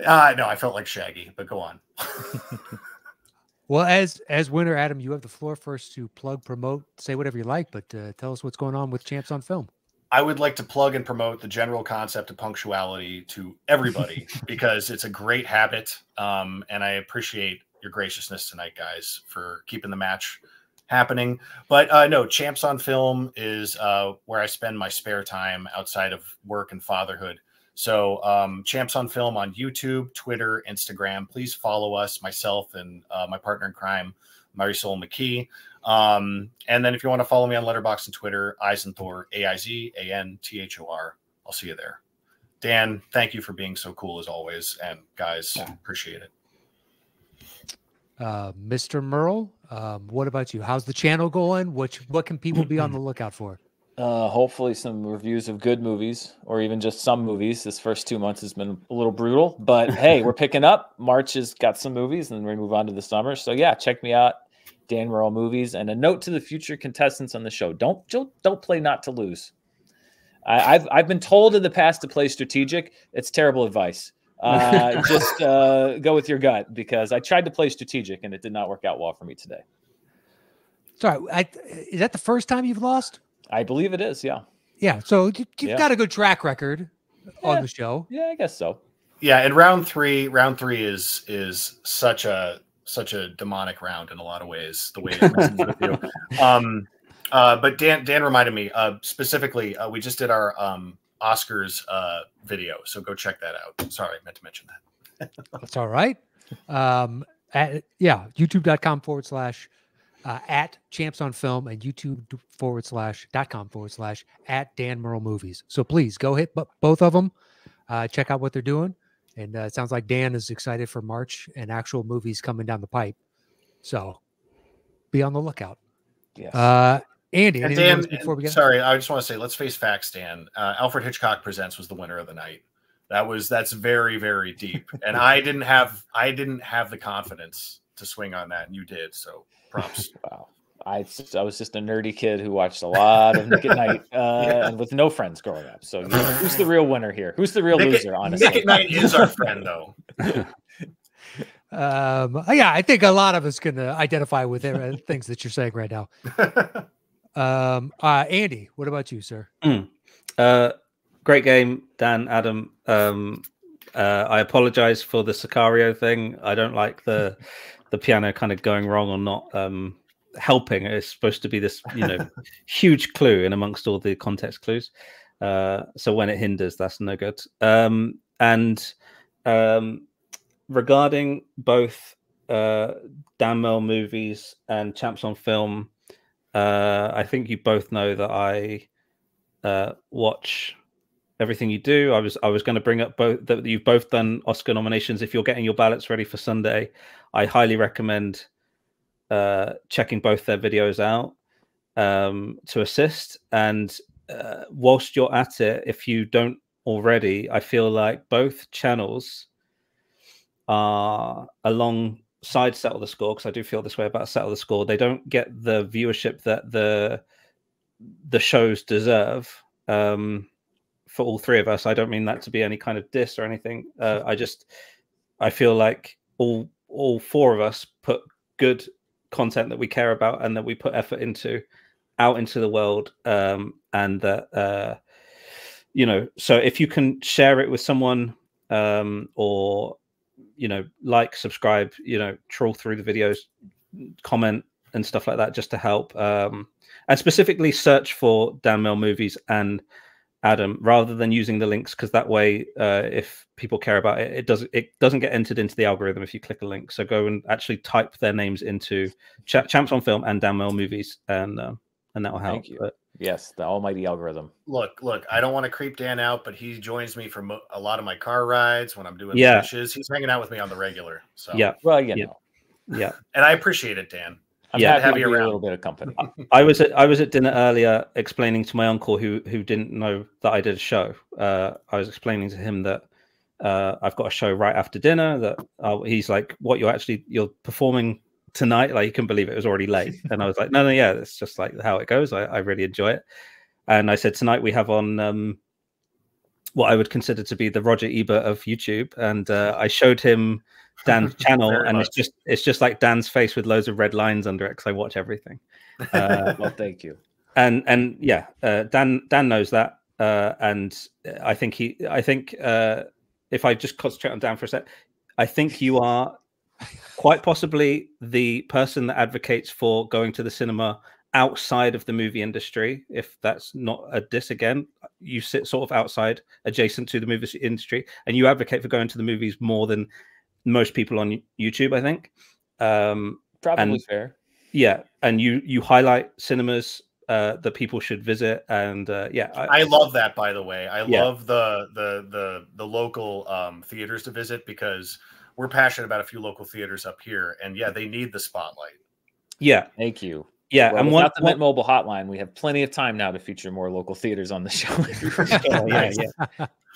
I felt like Shaggy, but go on. Well, as winner, Adam, you have the floor first to plug, promote, say whatever you like, but tell us what's going on with Champs on Film. I would like to plug and promote the general concept of punctuality to everybody because it's a great habit, and I appreciate your graciousness tonight, guys, for keeping the match happening. But no, Champs on Film is where I spend my spare time outside of work and fatherhood. So Champs on Film on YouTube, Twitter, Instagram. Please follow us, myself and my partner in crime, Marisol McKee. And then if you want to follow me on Letterboxd and Twitter, Eisenthor, AIZANTHOR. I'll see you there. Dan, thank you for being so cool as always. And guys, appreciate it. Mr. Murrell, what about you? How's the channel going? What can people be on the lookout for? Hopefully some reviews of good movies or even just some movies. This first 2 months has been a little brutal, but hey, we're picking up. March has got some movies and then we move on to the summer. So yeah, check me out, Dan Murrell Movies. And a note to the future contestants on the show. Don't play not to lose. I've been told in the past to play strategic. It's terrible advice. Just go with your gut because I tried to play strategic and it did not work out well for me today. Sorry, is that the first time you've lost? I believe it is, yeah. Yeah, so you've got a good track record on the show. Yeah, I guess so. Yeah, and round three is such a demonic round in a lot of ways, the way it messes with you. But Dan reminded me, specifically, we just did our Oscars video, so go check that out. Sorry, I meant to mention that. That's all right. YouTube.com/ at Champs on Film and YouTube.com/ at Dan Murrell Movies. So please go hit both of them. Check out what they're doing. And it sounds like Dan is excited for March and actual movies coming down the pipe. So be on the lookout. Yes. Andy, and Dan, before we get sorry, I just want to say, let's face facts, Dan. Alfred Hitchcock Presents was the winner of the night. That's very, very deep. And I didn't have the confidence to swing on that, and you did. So props. Wow. I was just a nerdy kid who watched a lot of Nick at Night and with no friends growing up. So who's the real winner here? Who's the real loser? Honestly, Nick at Night is our friend, though. Yeah, I think a lot of us can identify with things that you're saying right now. Andy, what about you, sir? Great game, Dan, Adam. I apologize for the Sicario thing. I don't like the piano kind of going wrong or not helping. It's supposed to be this, huge clue in amongst all the context clues. So when it hinders, that's no good. And regarding both Dan Merle movies and Champs on Film, I think you both know that I watch everything you do. I was going to bring up both that you've both done Oscar nominations. If you're getting your ballots ready for Sunday, I highly recommend checking both their videos out to assist. And whilst you're at it, if you don't already, I feel like both channels are alongside Settle the Score, because I do feel this way about Settle the Score. They don't get the viewership that the shows deserve. For all three of us, I don't mean that to be any kind of diss or anything. I feel like all four of us put good content that we care about and that we put effort into out into the world, and that so if you can share it with someone, or like, subscribe, trawl through the videos, comment and stuff like that, just to help, and specifically search for Dan Merle movies and Adam, rather than using the links, because that way, if people care about it, it doesn't get entered into the algorithm if you click a link. So go and actually type their names into Champs on Film and Dan Merle movies, and that will help. Thank you. Yes, the almighty algorithm. Look, I don't want to creep Dan out, but he joins me for a lot of my car rides when I'm doing dishes. He's hanging out with me on the regular. So well, yeah, and I appreciate it, Dan. I'm happy to be a little bit of company. I was at dinner earlier explaining to my uncle who didn't know that I did a show. I was explaining to him that I've got a show right after dinner. That he's like, "What, you're performing tonight?" Like, he couldn't believe it was already late. And I was like, "No, yeah, it's just like how it goes. I really enjoy it." And I said, "Tonight we have on what I would consider to be the Roger Ebert of YouTube," and I showed him Dan's channel, and it's just like Dan's face with loads of red lines under it, because I watch everything. Well, thank you. And Dan knows that, and I think if I just concentrate on Dan for a sec, I think you are quite possibly the person that advocates for going to the cinema outside of the movie industry. If that's not a diss, again, you sit sort of outside, adjacent to the movie industry, and you advocate for going to the movies more than most people on YouTube, I think. Probably fair. Yeah, and you highlight cinemas that people should visit, and I love that. By the way, I love the local theaters to visit, because we're passionate about a few local theaters up here, and they need the spotlight. Yeah, thank you. Yeah, well, and without the Mint Mobile hotline, we have plenty of time now to feature more local theaters on the show. yeah.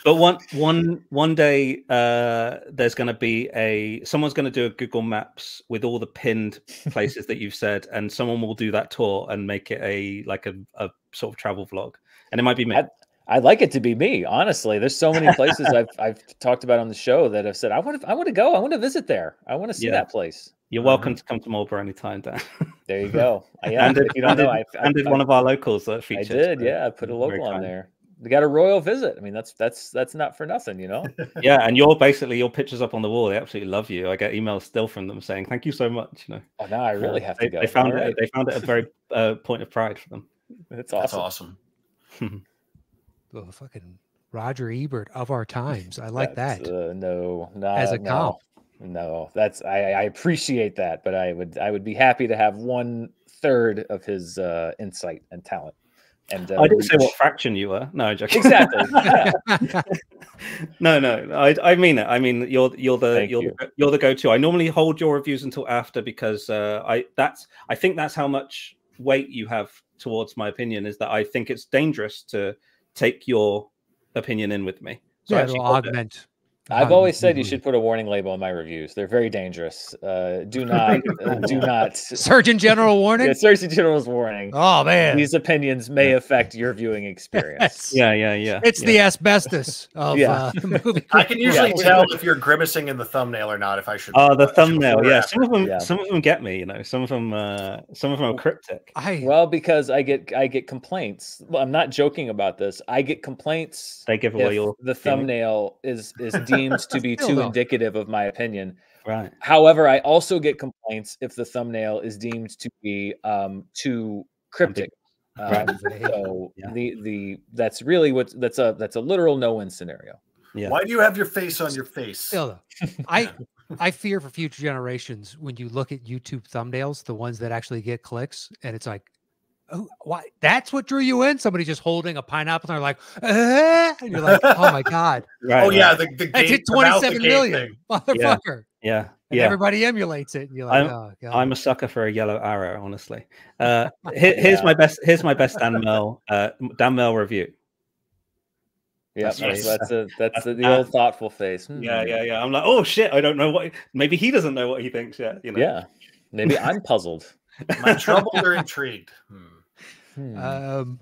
But one day, there's going to be someone's going to do a Google Maps with all the pinned places that you've said, and someone will do that tour and make it a sort of travel vlog, and it might be me. I'd like it to be me. Honestly, there's so many places I've talked about on the show that I've said I want to go. I want to visit there. I want to see that place. You're welcome to come to Marlborough anytime, Dan. There you go. I did one of our locals that featured. I did, I put a local on there. We got a royal visit. I mean, that's not for nothing, Yeah, and your pictures up on the wall. They absolutely love you. I get emails still from them saying thank you so much. Oh, now I really have to go. They found it. They found it a very point of pride for them. That's awesome. Oh, fucking Roger Ebert of our times. I like that. No, as a comp. No, that's I appreciate that, but I would be happy to have 1/3 of his insight and talent. And I didn't say what fraction you were. No, I'm joking. Exactly. No, I mean it. I mean you're the go-to. I normally hold your reviews until after, because I think that's how much weight you have towards my opinion, is that I think it's dangerous to take your opinion in with me. So it'll augment I've always said you should put a warning label on my reviews. They're very dangerous. Do not, do not. Surgeon General warning. Yeah, Surgeon General's warning. Oh man, these opinions may affect your viewing experience. Yeah. It's the asbestos of the movie. I can usually tell if you're grimacing in the thumbnail or not. If I should. Oh, the thumbnail. Yeah, some of them get me. You know, some of them are cryptic. Well, because I get complaints. Well, I'm not joking about this. I get complaints. They give away the thumbnail is deemed to be too indicative of my opinion. Right. However, I also get complaints if the thumbnail is deemed to be too cryptic. Right. So that's really that's a literal no-win scenario. Yeah. Why do you have your face on your face? Still, I fear for future generations when you look at YouTube thumbnails, the ones that actually get clicks, and it's like, oh, why? That's what drew you in? Somebody just holding a pineapple, and they're like, and you're like, oh my god! Right, oh yeah, the gate, hit 27 million, motherfucker. Yeah. And everybody emulates it. And you're like, oh god. I'm a sucker for a yellow arrow, honestly. Here's my best Dan Mel review. Yeah, that's the old thoughtful face. Yeah. I'm like, oh shit, I don't know what. Maybe he doesn't know what he thinks yet. You know? Yeah, maybe I'm puzzled. My troubled or intrigued. All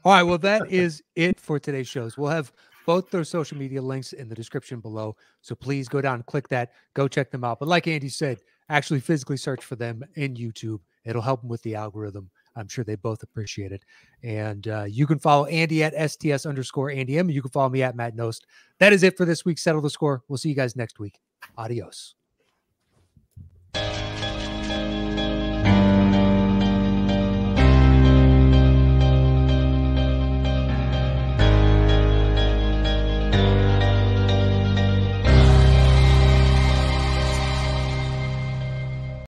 right, well, that is it for today's shows. We'll have both their social media links in the description below, so please go down and click that. Go check them out. But like Andy said, actually physically search for them in YouTube. It'll help them with the algorithm. I'm sure they both appreciate it. And you can follow Andy at STS_AndyM. You can follow me at Matt Knost. That is it for this week. Settle the Score. We'll see you guys next week. Adios.